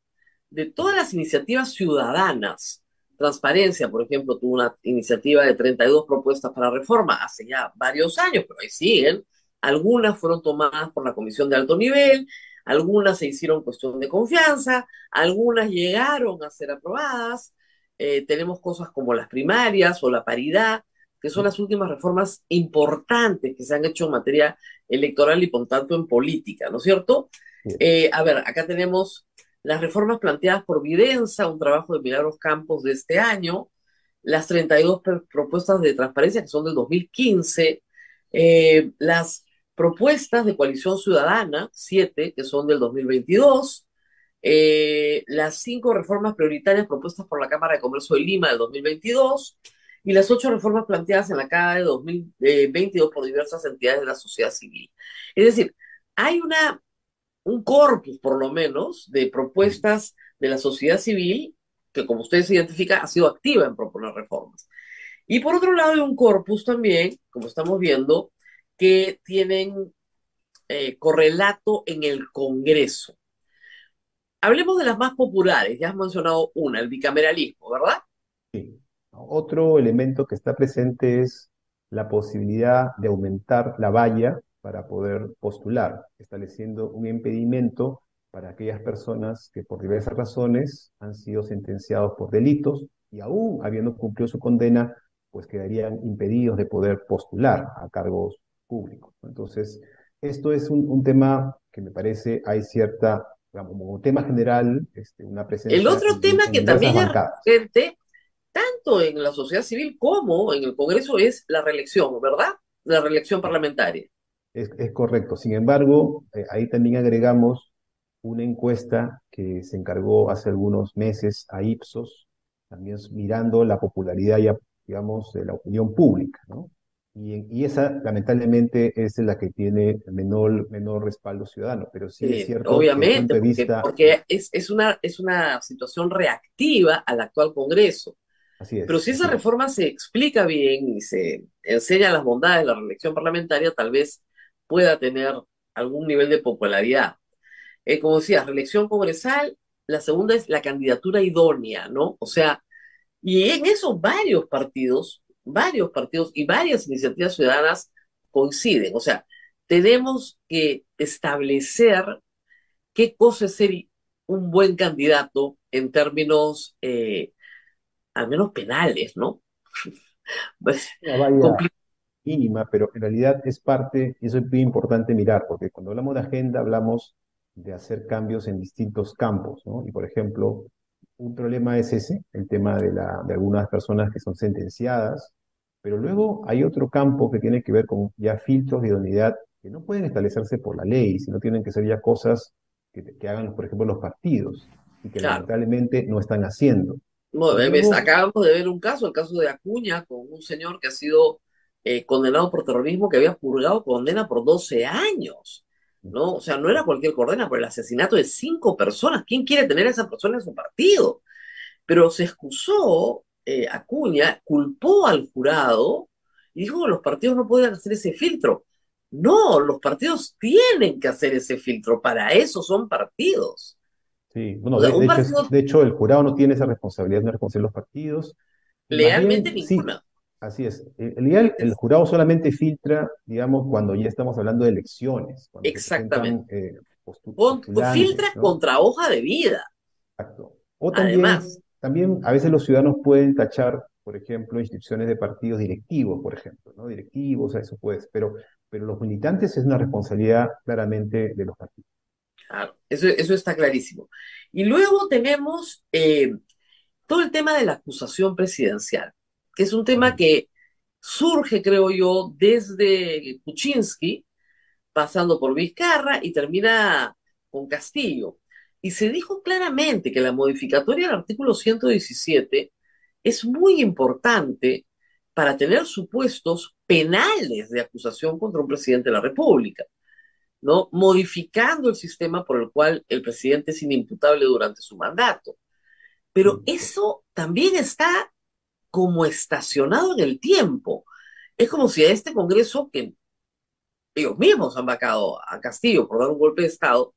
de todas las iniciativas ciudadanas. Transparencia, por ejemplo, tuvo una iniciativa de 32 propuestas para reforma hace ya varios años, pero ahí siguen. Algunas fueron tomadas por la Comisión de Alto Nivel, algunas se hicieron cuestión de confianza, algunas llegaron a ser aprobadas. Tenemos cosas como las primarias o la paridad, que son las últimas reformas importantes que se han hecho en materia electoral y por tanto en política, ¿no es cierto? A ver, acá tenemos las reformas planteadas por Videnza, un trabajo de Milagros Campos de este año, las 32 propuestas de transparencia que son del 2015, las propuestas de Coalición Ciudadana, 7, que son del 2022, las 5 reformas prioritarias propuestas por la Cámara de Comercio de Lima del 2022 y las 8 reformas planteadas en la CADE de 2022 por diversas entidades de la sociedad civil. Es decir, hay un corpus, por lo menos, de propuestas de la sociedad civil que, como ustedes identifican, ha sido activa en proponer reformas. Y por otro lado, hay un corpus también, como estamos viendo, que tienen correlato en el Congreso. Hablemos de las más populares, ya has mencionado una, el bicameralismo, ¿verdad? Sí. Otro elemento que está presente es la posibilidad de aumentar la valla para poder postular, estableciendo un impedimento para aquellas personas que por diversas razones han sido sentenciados por delitos y aún habiendo cumplido su condena, pues quedarían impedidos de poder postular a cargos públicos, ¿no? Entonces, esto es un tema que me parece hay cierta, digamos, como tema general, una El presencia otro tema en que diversas también es bancadas. recurrente, tanto en la sociedad civil como en el Congreso, es la reelección, ¿verdad? La reelección parlamentaria. Es correcto. Sin embargo, ahí también agregamos una encuesta que se encargó hace algunos meses a Ipsos, también mirando la popularidad ya, digamos, de la opinión pública, ¿no? Y esa, lamentablemente, es la que tiene menor respaldo ciudadano, pero sí es cierto que el punto Obviamente, de porque, vista, porque es una situación reactiva al actual Congreso. así Pero es, si esa así es. reforma se explica bien y se enseña las bondades de la reelección parlamentaria, tal vez pueda tener algún nivel de popularidad. Como decía, reelección congresal, la segunda es la candidatura idónea, ¿no? O sea, y en eso varios partidos y varias iniciativas ciudadanas coinciden. O sea, tenemos que establecer qué cosa es ser un buen candidato en términos, al menos penales, ¿no? Pues, Una valla compli- mínima, pero en realidad es parte, y eso es muy importante mirar, porque cuando hablamos de agenda hablamos de hacer cambios en distintos campos, ¿no? Y por ejemplo, un problema es ese, el tema de algunas personas que son sentenciadas, pero luego hay otro campo que tiene que ver con ya filtros de idoneidad que no pueden establecerse por la ley, sino tienen que ser ya cosas que hagan, por ejemplo, los partidos, y que claro. lamentablemente no están haciendo. No, Y luego, acabamos de ver un caso, el caso de Acuña, con un señor que ha sido condenado por terrorismo, que había purgado condena por 12 años, ¿no? O sea, no era cualquier condena por el asesinato de 5 personas. ¿Quién quiere tener a esa persona en su partido? Pero se excusó, Acuña, culpó al jurado y dijo que los partidos no podían hacer ese filtro. No, los partidos tienen que hacer ese filtro, para eso son partidos. sí, bueno, O sea, de un hecho, partido de hecho el jurado no tiene esa responsabilidad, no es responsabilidad de los partidos, y más legalmente bien, sí, ninguna. así es. El jurado solamente filtra, digamos, cuando ya estamos hablando de elecciones, cuando se Exactamente. presentan postulantes, Filtra ¿no? contra hoja de vida, Exacto. O además. también a veces los ciudadanos pueden tachar, por ejemplo, inscripciones de partidos directivos, por ejemplo, ¿no? Directivos, a eso puede, pero los militantes es una responsabilidad claramente de los partidos. Claro, eso está clarísimo. Y luego tenemos todo el tema de la acusación presidencial, que es un tema Ujú. que surge, creo yo, desde Kuczynski, pasando por Vizcarra y termina con Castillo. Y se dijo claramente que la modificatoria del artículo 117 es muy importante para tener supuestos penales de acusación contra un presidente de la República, ¿no? Modificando el sistema por el cual el presidente es inimputable durante su mandato. Pero Sí. eso también está como estacionado en el tiempo. Es como si a este Congreso, que ellos mismos han vacado a Castillo por dar un golpe de Estado,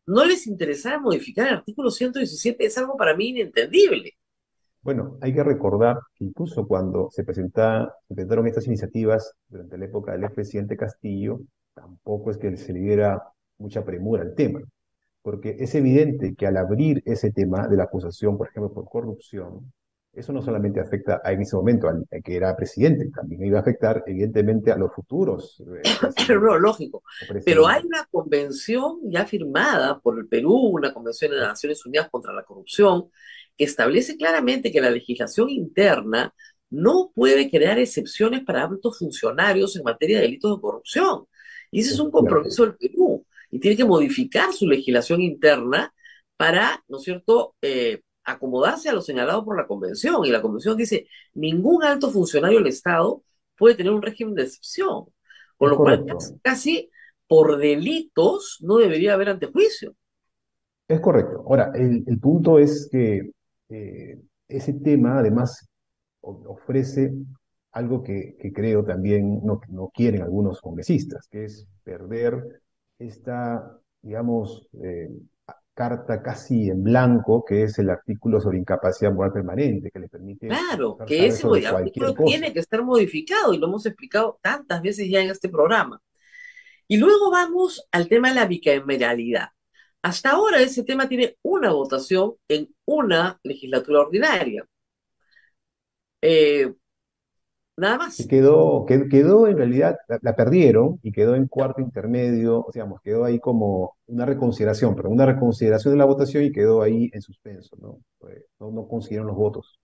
no les interesara modificar el artículo 117. Es algo para mí inentendible. Bueno, hay que recordar que incluso cuando se presentaron estas iniciativas durante la época del expresidente Castillo, tampoco es que se le diera mucha premura al tema, porque es evidente que al abrir ese tema de la acusación, por ejemplo, por corrupción, eso no solamente afecta a en ese momento al que era presidente, también iba a afectar evidentemente a los futuros Pero no, presidentes lógico. o Pero hay presidentes. una convención ya firmada por el Perú, una convención de las Naciones Unidas contra la corrupción, que establece claramente que la legislación interna no puede crear excepciones para altos funcionarios en materia de delitos de corrupción. Y ese es Eso un es cierto. compromiso del Perú. Y tiene que modificar su legislación interna para, ¿no es cierto?, acomodarse a lo señalado por la convención. Y la convención dice, ningún alto funcionario del Estado puede tener un régimen de excepción. Con Es lo cual, casi, correcto. casi por delitos no debería haber antejuicio. Es correcto. Ahora, el punto es que ese tema además ofrece algo que creo también no quieren algunos congresistas, que es perder esta, digamos, carta casi en blanco, que es el artículo sobre incapacidad moral permanente, que le permite Claro, que saber ese sobre cualquier artículo cosa. tiene que estar modificado y lo hemos explicado tantas veces ya en este programa. Y luego vamos al tema de la bicameralidad. Hasta ahora ese tema tiene una votación en una legislatura ordinaria. Eh, Nada Y más. quedó en realidad, la perdieron y quedó en cuarto intermedio, o sea, quedó ahí como una reconsideración, pero una reconsideración de la votación y quedó ahí en suspenso, ¿no? No consiguieron los votos.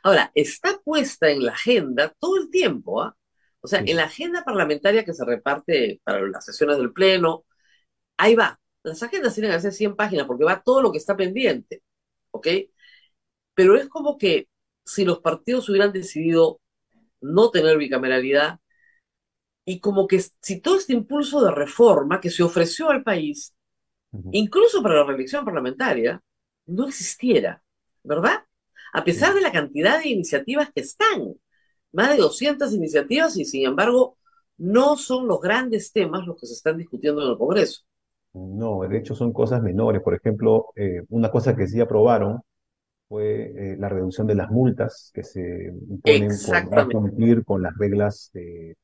Ahora, está puesta en la agenda todo el tiempo, ¿ah? O sea, en Sí. la agenda parlamentaria que se reparte para las sesiones del Pleno, ahí va. Las agendas tienen que ser 100 páginas porque va todo lo que está pendiente, ¿ok? Pero es como que si los partidos hubieran decidido no tener bicameralidad y como que si todo este impulso de reforma que se ofreció al país, Ujú. incluso para la reelección parlamentaria, no existiera, ¿verdad? A pesar Sí. de la cantidad de iniciativas que están, más de 200 iniciativas y sin embargo no son los grandes temas los que se están discutiendo en el Congreso. No, de hecho son cosas menores. Por ejemplo, una cosa que sí aprobaron fue la reducción de las multas que se imponen por no Exactamente. cumplir con las reglas de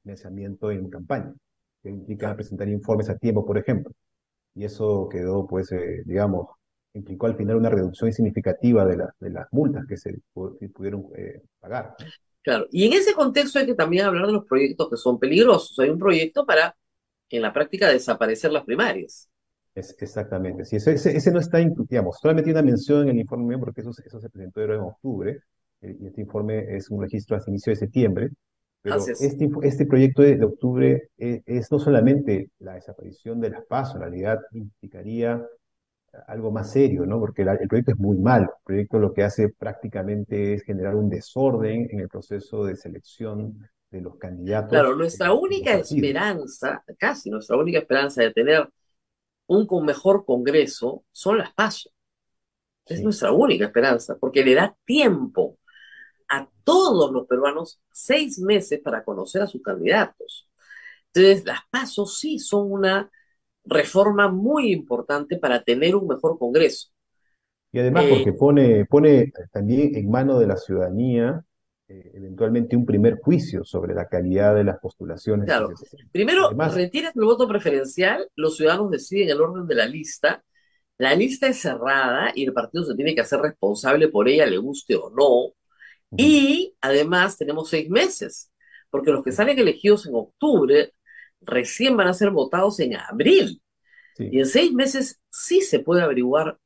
financiamiento en campaña, que implica presentar informes a tiempo, por ejemplo. Y eso quedó, pues, digamos, implicó al final una reducción significativa de las multas que pudieron pagar, ¿no? Claro. Y en ese contexto hay que también hablar de los proyectos que son peligrosos. Hay un proyecto para, en la práctica, desaparecer las primarias. Exactamente. Sí, ese no está, digamos, solamente hay una mención en el informe porque eso se presentó en octubre, y este informe es un registro hasta inicio de septiembre, Así pero es. este proyecto de octubre es no solamente la desaparición de las PASO, en realidad implicaría algo más serio, ¿no? Porque el proyecto es muy mal. El proyecto lo que hace prácticamente es generar un desorden en el proceso de selección de los Claro, candidatos nuestra en los única partidos. esperanza, casi nuestra única esperanza de tener un mejor Congreso son las PASO. Es Sí. nuestra única esperanza, porque le da tiempo a todos los peruanos 6 meses para conocer a sus candidatos. Entonces, las PASO sí son una reforma muy importante para tener un mejor Congreso. Y además Eh, porque pone también en mano de la ciudadanía eventualmente un primer juicio sobre la calidad de las postulaciones que claro, se presentan. Y primero además, retiras el voto preferencial, los ciudadanos deciden el orden de la lista es cerrada y el partido se tiene que hacer responsable por ella, le guste o no. ujú, Y además tenemos 6 meses, porque los que sí, salen elegidos en octubre recién van a ser votados en abril. Y sí, en 6 meses sí se puede averiguar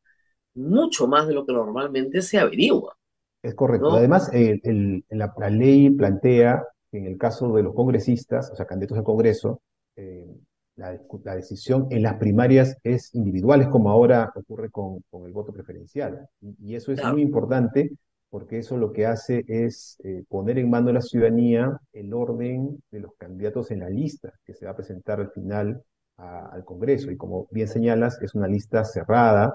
mucho más de lo que normalmente se averigua, es correcto. ¿no? Además, la ley plantea que en el caso de los congresistas, o sea, candidatos al Congreso, eh, la decisión en las primarias es individual, es como ahora ocurre con el voto preferencial. Y eso es muy Claro, importante porque eso lo que hace es poner en mano de la ciudadanía el orden de los candidatos en la lista que se va a presentar al final al Congreso. Y como bien señalas, es una lista cerrada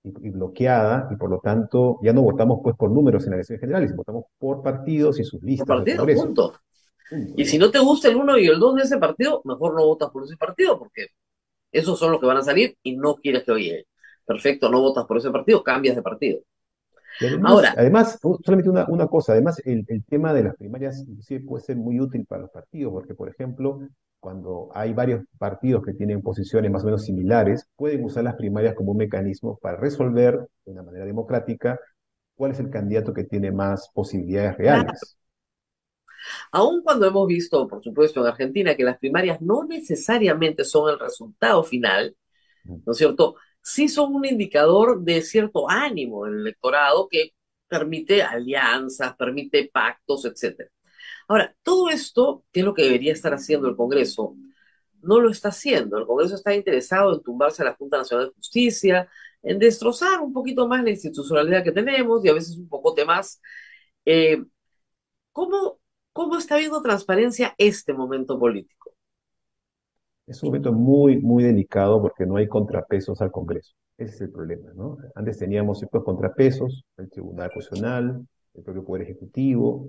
y bloqueada, y por lo tanto ya no votamos pues por números en las elecciones generales, votamos por partidos y sus por listas al partido, Congreso. punto. Punto, Y si ¿no? no te gusta el uno y el 2 de ese partido, mejor no votas por ese partido, porque esos son los que van a salir y no quieres que oye. Perfecto, no votas por ese partido, cambias de partido. Y además, Ahora, además solamente una cosa, además el tema de las primarias inclusive puede ser muy útil para los partidos, porque por ejemplo, cuando hay varios partidos que tienen posiciones más o menos similares, pueden usar las primarias como un mecanismo para resolver de una manera democrática cuál es el candidato que tiene más posibilidades claro, reales. aun cuando hemos visto, por supuesto, en Argentina que las primarias no necesariamente son el resultado final, ¿no es cierto? Sí son un indicador de cierto ánimo del electorado que permite alianzas, permite pactos, etcétera. Ahora, todo esto, que es lo que debería estar haciendo el Congreso, no lo está haciendo. El Congreso está interesado en tumbarse a la Junta Nacional de Justicia, en destrozar un poquito más la institucionalidad que tenemos y a veces un poco más. Eh, ¿cómo, ¿Cómo está viendo transparencia este momento político? Es un momento muy, muy delicado porque no hay contrapesos al Congreso. Ese es el problema, ¿no? Antes teníamos ciertos contrapesos, el Tribunal Constitucional, el propio Poder Ejecutivo,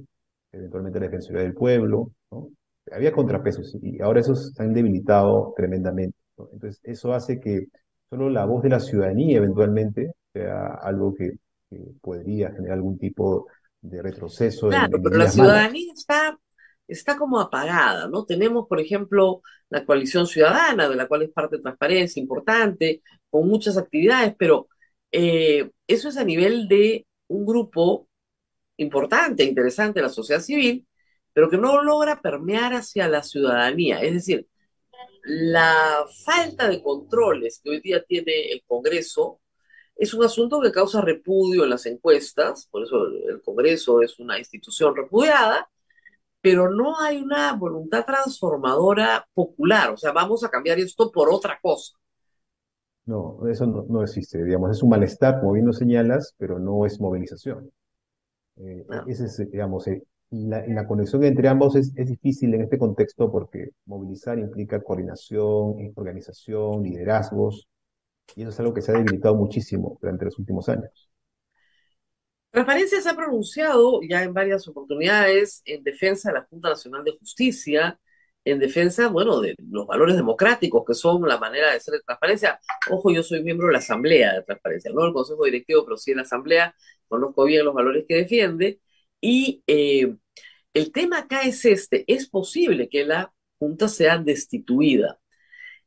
eventualmente la Defensoría del Pueblo, ¿no? Había contrapesos y ahora esos se han debilitado tremendamente, ¿no? Entonces, eso hace que solo la voz de la ciudadanía eventualmente sea algo que podría generar algún tipo de retroceso Claro, en pero la medidas malas. ciudadanía está como apagada, ¿no? Tenemos, por ejemplo, la coalición ciudadana, de la cual es parte de Transparencia, importante, con muchas actividades, pero eso es a nivel de un grupo importante, interesante de la sociedad civil, pero que no logra permear hacia la ciudadanía. Es decir, la falta de controles que hoy día tiene el Congreso es un asunto que causa repudio en las encuestas, por eso el Congreso es una institución repudiada, pero no hay una voluntad transformadora popular, o sea, vamos a cambiar esto por otra cosa. No, eso no existe, digamos, es un malestar, como bien lo señalas, pero no es movilización. ¿No? Ese es, digamos, la conexión entre ambos es difícil en este contexto porque movilizar implica coordinación, organización, liderazgos, y eso es algo que se ha debilitado muchísimo durante los últimos años. Transparencia se ha pronunciado ya en varias oportunidades en defensa de la Junta Nacional de Justicia, en defensa, bueno, de los valores democráticos que son la manera de ser de transparencia. Ojo, yo soy miembro de la Asamblea de Transparencia, no del Consejo Directivo, pero sí de la Asamblea, conozco bien los valores que defiende. Y el tema acá es este, es posible que la Junta sea destituida.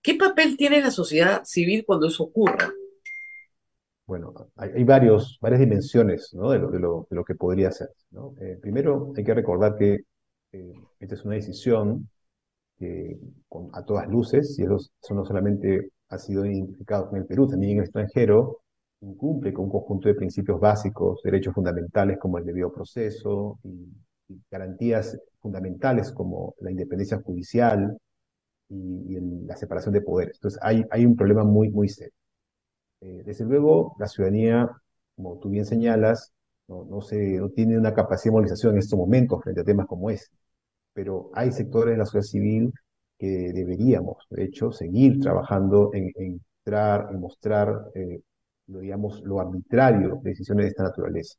¿Qué papel tiene la sociedad civil cuando eso ocurra? Bueno, hay varias dimensiones, ¿no? De lo que podría ser, ¿no? Primero, hay que recordar que esta es una decisión que a todas luces, y eso no solamente ha sido identificado en el Perú, también en el extranjero, incumple con un conjunto de principios básicos, derechos fundamentales como el debido proceso y garantías fundamentales como la independencia judicial la separación de poderes. Entonces hay un problema muy serio. Desde luego, la ciudadanía, como tú bien señalas, no tiene una capacidad de movilización en estos momentos frente a temas como este, pero hay sectores de la sociedad civil que deberíamos, de hecho, seguir trabajando en mostrar, digamos, lo arbitrario de decisiones de esta naturaleza.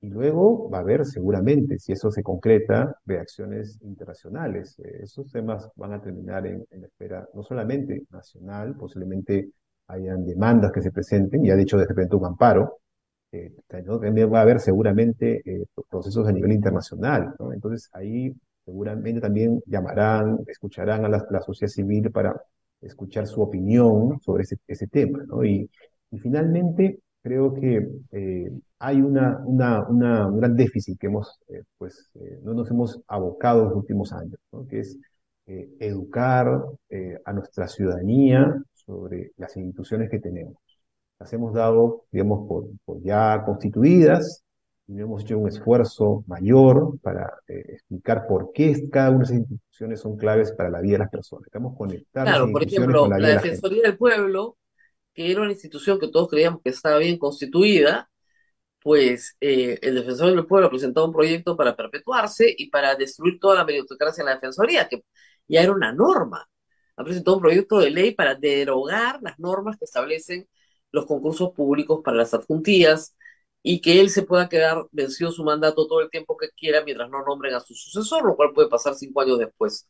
Y luego va a haber seguramente, si eso se concreta, reacciones internacionales. Esos temas van a terminar en la esfera no solamente nacional, posiblemente hayan demandas que se presenten, ya de hecho se presentó un amparo, ¿no? También va a haber seguramente procesos a nivel internacional, ¿no? Entonces ahí seguramente también llamarán, escucharán a la sociedad civil para escuchar su opinión sobre ese tema, ¿no? Y finalmente creo que hay un gran déficit que no nos hemos abocado en los últimos años, ¿no? Que es educar a nuestra ciudadanía sobre las instituciones que tenemos. Las hemos dado, digamos, por ya constituidas y no hemos hecho un esfuerzo mayor para explicar por qué cada una de esas instituciones son claves para la vida de las personas. Estamos conectar esas Claro, por instituciones con ejemplo, la la vida de la gente. Defensoría del Pueblo, que era una institución que todos creíamos que estaba bien constituida, pues el defensor del pueblo presentó un proyecto para perpetuarse y para destruir toda la meritocracia en la defensoría, que ya era una norma. Ha presentado un proyecto de ley para derogar las normas que establecen los concursos públicos para las adjuntías y que él se pueda quedar vencido su mandato todo el tiempo que quiera mientras no nombren a su sucesor, lo cual puede pasar 5 años después.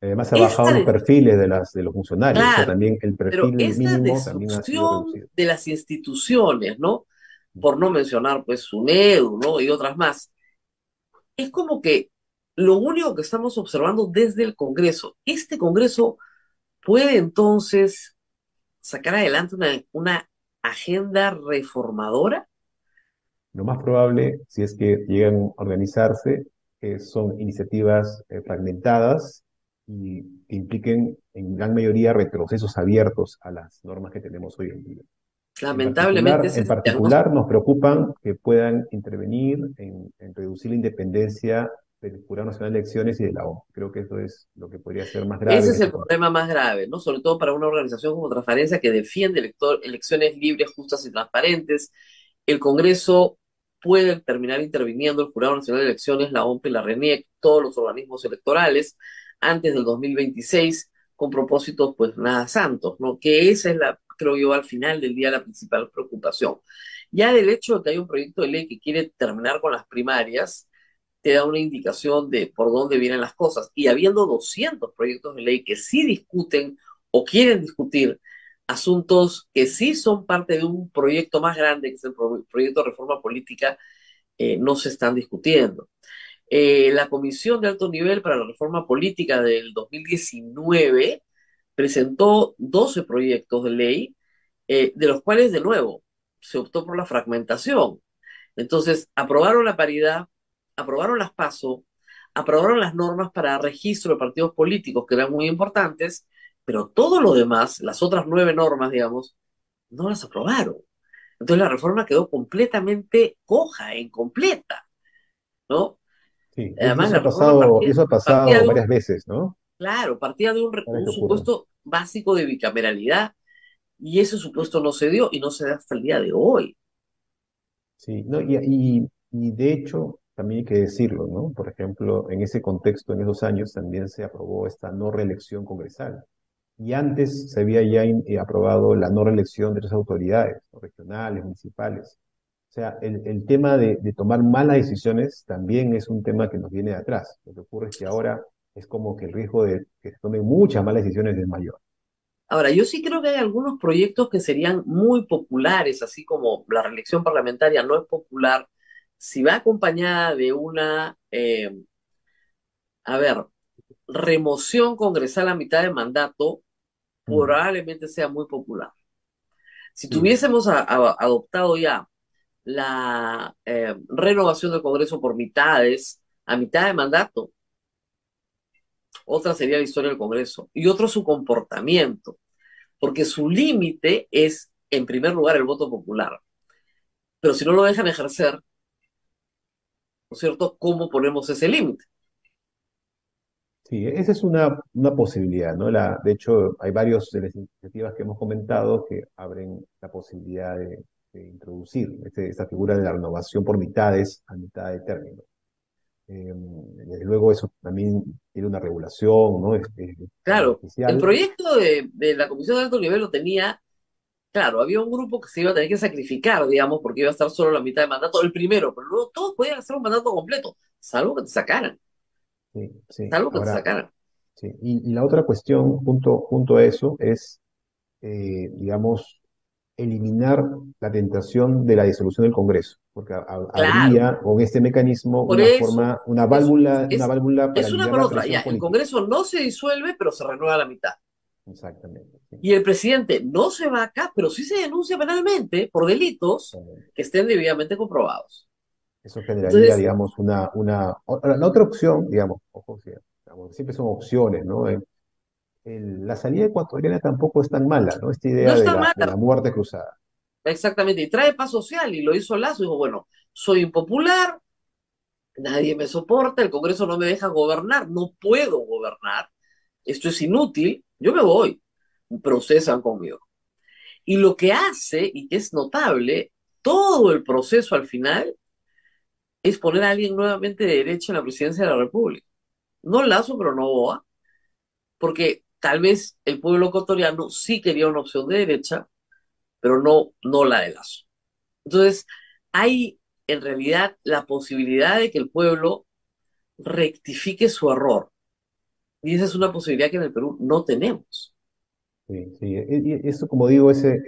Además, se ha bajado Esta, los perfiles de los funcionarios, o sea, claro, también el pero perfil esta mínimo también ha sido destrucción reducido. de las instituciones, ¿no? Por no mencionar pues SUNEDU, ¿no? Y otras más. Es como que lo único que estamos observando desde el Congreso, este Congreso puede entonces sacar adelante una agenda reformadora. Lo más probable, si es que llegan a organizarse, son iniciativas fragmentadas y que impliquen en gran mayoría retrocesos abiertos a las normas que tenemos hoy en día. Lamentablemente ese En es el diagnóstico. particular nos preocupan que puedan intervenir en reducir la independencia del Jurado Nacional de Elecciones y de la OMP. Creo que eso es lo que podría ser más grave Ese en es este el contexto. problema más grave, ¿no? Sobre todo para una organización como Transparencia que defiende elecciones libres, justas y transparentes. El Congreso puede terminar interviniendo el Jurado Nacional de Elecciones, la OMP, la RENIEC, todos los organismos electorales antes del 2026 con propósitos pues nada santos, ¿no? Que esa es creo yo, al final del día la principal preocupación. Ya del hecho de que hay un proyecto de ley que quiere terminar con las primarias, te da una indicación de por dónde vienen las cosas. Y habiendo 200 proyectos de ley que sí discuten o quieren discutir asuntos que sí son parte de un proyecto más grande, que es el proyecto de reforma política, no se están discutiendo. La Comisión de Alto Nivel para la Reforma Política del 2019 presentó 12 proyectos de ley, de los cuales, de nuevo, se optó por la fragmentación. Entonces, aprobaron la paridad, aprobaron las PASO, aprobaron las normas para registro de partidos políticos, que eran muy importantes, pero todo lo demás, las otras 9 normas, digamos, no las aprobaron. Entonces la reforma quedó completamente coja, incompleta, ¿no? Sí, y Además, eso la ha reforma pasado, partía, eso ha partía pasado de varias un, veces, ¿no? claro, partía de Cada vez un que ocurre. supuesto básico de bicameralidad, y ese supuesto no se dio y no se da hasta el día de hoy. Sí, no, y de hecho, también hay que decirlo, ¿no? Por ejemplo, en ese contexto, en esos años, también se aprobó esta no reelección congresal. Y antes se había ya aprobado la no reelección de tres autoridades, ¿no? Regionales, municipales. O sea, el tema de tomar malas decisiones también es un tema que nos viene de atrás. Lo que ocurre es que ahora es como que el riesgo de que se tomen muchas malas decisiones es mayor. Ahora, yo sí creo que hay algunos proyectos que serían muy populares, así como la reelección parlamentaria no es popular, si va acompañada de una, a ver, remoción congresal a mitad de mandato, Mm, probablemente sea muy popular. Si sí, tuviésemos adoptado ya la renovación del Congreso por mitades, a mitad de mandato, otra sería la historia del Congreso y otro su comportamiento, porque su límite es, en primer lugar, el voto popular. Pero si no lo dejan ejercer, ¿no es cierto? ¿Cómo ponemos ese límite? sí, esa es una posibilidad, ¿no? De hecho, hay varias de las iniciativas que hemos comentado que abren la posibilidad de introducir esta figura de la renovación por mitades a mitad de término. Desde luego eso también tiene una regulación, ¿no? Muy Claro, el especial. proyecto de la Comisión de Alto Nivel lo tenía, claro, había un grupo que se iba a tener que sacrificar, digamos, porque iba a estar solo la mitad de mandato, el primero, pero luego todos podían hacer un mandato completo, salvo que te sacaran, Sí, sí. salvo que te Ahora, sacaran. sí. Y la otra cuestión junto a eso es, digamos, eliminar la tentación de la disolución del Congreso, porque Claro, habría con este mecanismo por eso, una válvula para es una aliviar por la otra, presión ya, el política. Congreso no se disuelve, pero se renueva a la mitad. Exactamente. Sí. Y el presidente no se va acá, pero sí se denuncia penalmente por delitos que estén debidamente comprobados. Eso generaría, Entonces, digamos, ahora, la otra opción, digamos, ojo, sí, digamos, siempre son opciones, ¿no? La salida ecuatoriana tampoco es tan mala, ¿no? Esta no idea está mal, de la muerte cruzada. exactamente, y trae paz social, y lo hizo Lazo, dijo, bueno, soy impopular, nadie me soporta, el Congreso no me deja gobernar, no puedo gobernar, esto es inútil, yo me voy, pero ustedes van conmigo. Y lo que hace, y que es notable, todo el proceso al final es poner a alguien nuevamente de derecha en la presidencia de la República. No Lazo, pero no Boa, porque tal vez el pueblo ecuatoriano sí quería una opción de derecha, pero no la de Lazo. Entonces, hay en realidad la posibilidad de que el pueblo rectifique su error. Y esa es una posibilidad que en el Perú no tenemos. Sí, sí. Y eso, como digo, ese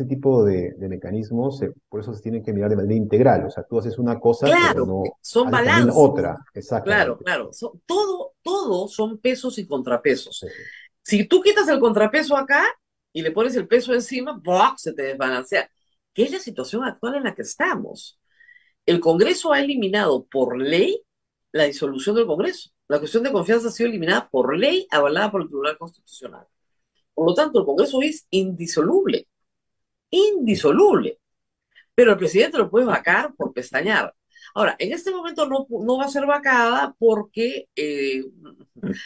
tipo de mecanismos, por eso se tienen que mirar de manera integral. O sea, tú haces una cosa, pero Claro, no son haces también la balances. otra. Claro, Exactamente. claro. Todo son pesos y contrapesos. Eso. Si tú quitas el contrapeso acá y le pones el peso encima, ¡buah!, se te desbalancea. ¿Qué es la situación actual en la que estamos? El Congreso ha eliminado por ley la disolución del Congreso. La cuestión de confianza ha sido eliminada por ley avalada por el Tribunal Constitucional. Por lo tanto, el Congreso es indisoluble, indisoluble. Pero el presidente lo puede vacar por pestañear. Ahora, en este momento no va a ser vacada porque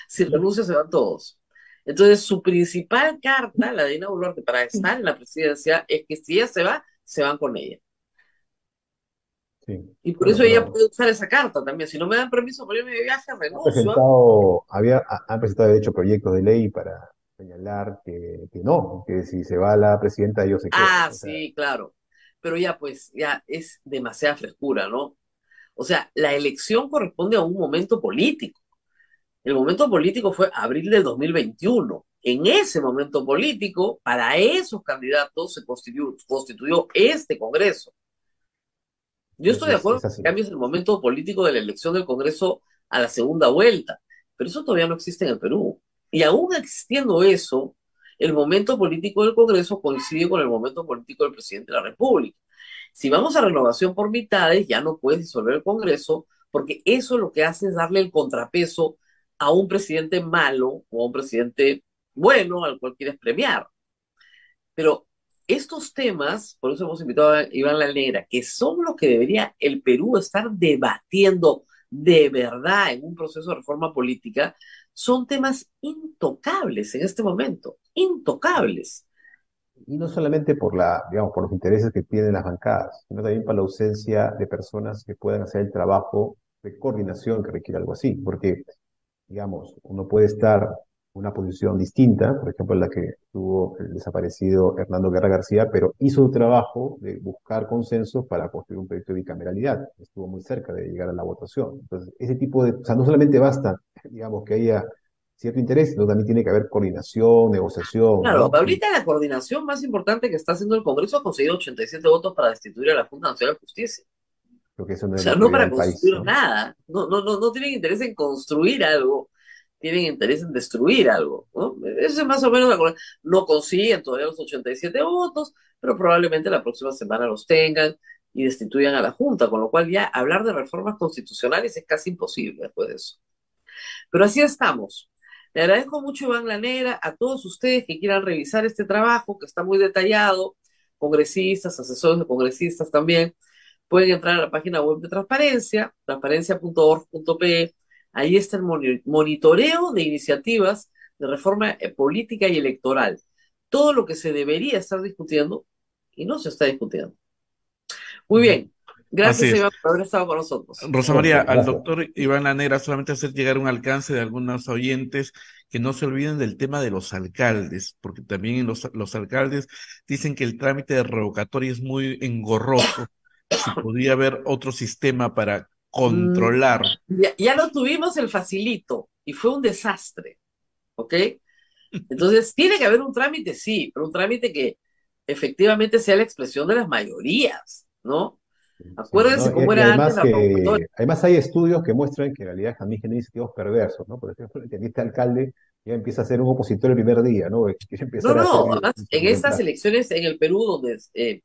si renuncia se van todos. Entonces, su principal carta, la de Dina Boluarte, para estar en la presidencia, es que si ella se va, se van con ella. Sí. Y por Bueno, eso ella pero puede usar esa carta también. Si no me dan permiso para irme de viaje, han renuncio. presentado, han presentado, de hecho, proyectos de ley para señalar que no, que si se va la presidenta, ellos se quedan. Ah, O sea, sí, claro. Pero ya, pues, ya es demasiada frescura, ¿no? O sea, la elección corresponde a un momento político. El momento político fue abril del 2021. En ese momento político, para esos candidatos se constituyó este Congreso. Yo estoy de acuerdo Es que así. cambies el momento político de la elección del Congreso a la segunda vuelta, pero eso todavía no existe en el Perú. Y aún existiendo eso, el momento político del Congreso coincide con el momento político del presidente de la República. Si vamos a renovación por mitades, ya no puedes disolver el Congreso, porque eso lo que hace es darle el contrapeso a un presidente malo o a un presidente bueno al cual quieres premiar. Pero estos temas, por eso hemos invitado a Iván La Negra, que son los que debería el Perú estar debatiendo de verdad en un proceso de reforma política, son temas intocables en este momento, intocables. Y no solamente por la, digamos, por los intereses que tienen las bancadas, sino también por la ausencia de personas que puedan hacer el trabajo de coordinación que requiere algo así. Porque, digamos, uno puede estar en una posición distinta, por ejemplo, la que tuvo el desaparecido Hernando Guerra García, pero hizo un trabajo de buscar consensos para construir un proyecto de bicameralidad. Estuvo muy cerca de llegar a la votación. Entonces, ese tipo de, o sea, no solamente basta, digamos, que haya cierto interés, sino también tiene que haber coordinación, negociación, Claro, ¿no? ahorita la coordinación más importante que está haciendo el Congreso ha conseguido 87 votos para destituir a la Junta Nacional de Justicia. Creo que eso O no es sea, la no prioridad para del país, construir ¿no? nada. No tienen interés en construir algo, tienen interés en destruir algo, ¿no? Eso es más o menos la no consiguen todavía los 87 votos, pero probablemente la próxima semana los tengan y destituyan a la Junta, con lo cual ya hablar de reformas constitucionales es casi imposible después de eso. Pero así estamos. Le agradezco mucho, Iván Lanera, a todos ustedes que quieran revisar este trabajo, que está muy detallado, congresistas, asesores de congresistas también, pueden entrar a la página web de Transparencia, transparencia.org.pe. Ahí está el monitoreo de iniciativas de reforma política y electoral. Todo lo que se debería estar discutiendo y no se está discutiendo. Muy Ujú. bien. Así Gracias, es. Iván, por haber estado con nosotros. Rosa María, Bueno, al gracias. doctor Iván Lanera, solamente hacer llegar un alcance de algunos oyentes que no se olviden del tema de los alcaldes, porque también los alcaldes dicen que el trámite de revocatoria es muy engorroso. Si podría haber otro sistema para Mm, controlar. ya lo tuvimos el facilito y fue un desastre, ¿ok? Entonces, tiene que haber un trámite, sí, pero un trámite que efectivamente sea la expresión de las mayorías, ¿no? Sí, Acuérdense ¿no? cómo Y era antes además la revocatoria. que, además hay estudios que muestran que en realidad también genera incentivos perversos, ¿no? Por ejemplo, que este alcalde ya empieza a ser un opositor el primer día, ¿no? Quiere No, empezar a hacer no, además, su en estas reemplazo. elecciones en el Perú, donde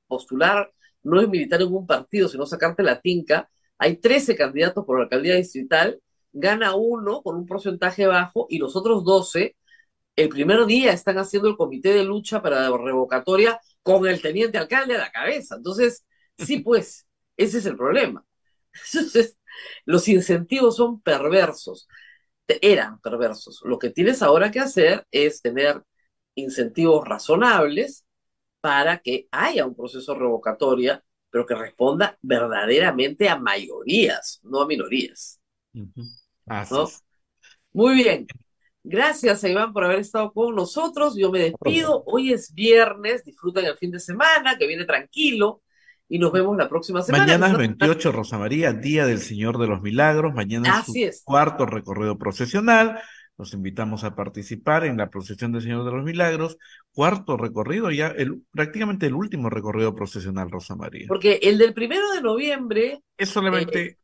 postular no es militar en un partido, sino sacarte la tinca, hay 13 candidatos por la alcaldía distrital, gana uno con un porcentaje bajo y los otros 12 el primer día están haciendo el comité de lucha para la revocatoria con el teniente alcalde a la cabeza. Entonces, sí, pues, ese es el problema. Entonces, los incentivos son perversos, eran perversos. Lo que tienes ahora que hacer es tener incentivos razonables para que haya un proceso revocatoria, pero que responda verdaderamente a mayorías, no a minorías, Ujú. Así ¿no? es. Muy bien. Gracias a Iván por haber estado con nosotros. Yo me Hasta pronto. despido. Hoy es viernes. Disfruten el fin de semana, que viene tranquilo. Y nos vemos la próxima semana, que Mañana es será... 28, Rosa María, Día del Señor de los Milagros. Mañana es su Así es. cuarto recorrido procesional. Los invitamos a participar en la procesión del Señor de los Milagros. Cuarto recorrido, ya prácticamente el último recorrido procesional, Rosa María. Porque el del 1 de noviembre, Es eh, solamente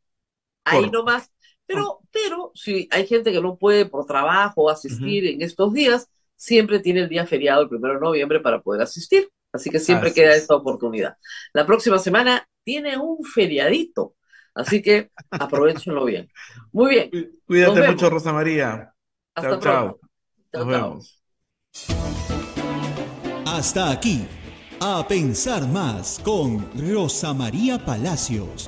ahí corto. nomás. Pero si hay gente que no puede por trabajo Ujú. asistir en estos días, siempre tiene el día feriado el 1 de noviembre para poder asistir. Así que siempre Así queda es. esta oportunidad. La próxima semana tiene un feriadito. Así que aprovechenlo bien. Muy bien. Nos Cuídate mucho, vemos. Rosa María. Chao, Hasta chao. pronto. Nos Chao, chao. vemos. Hasta aquí, a pensar más con Rosa María Palacios.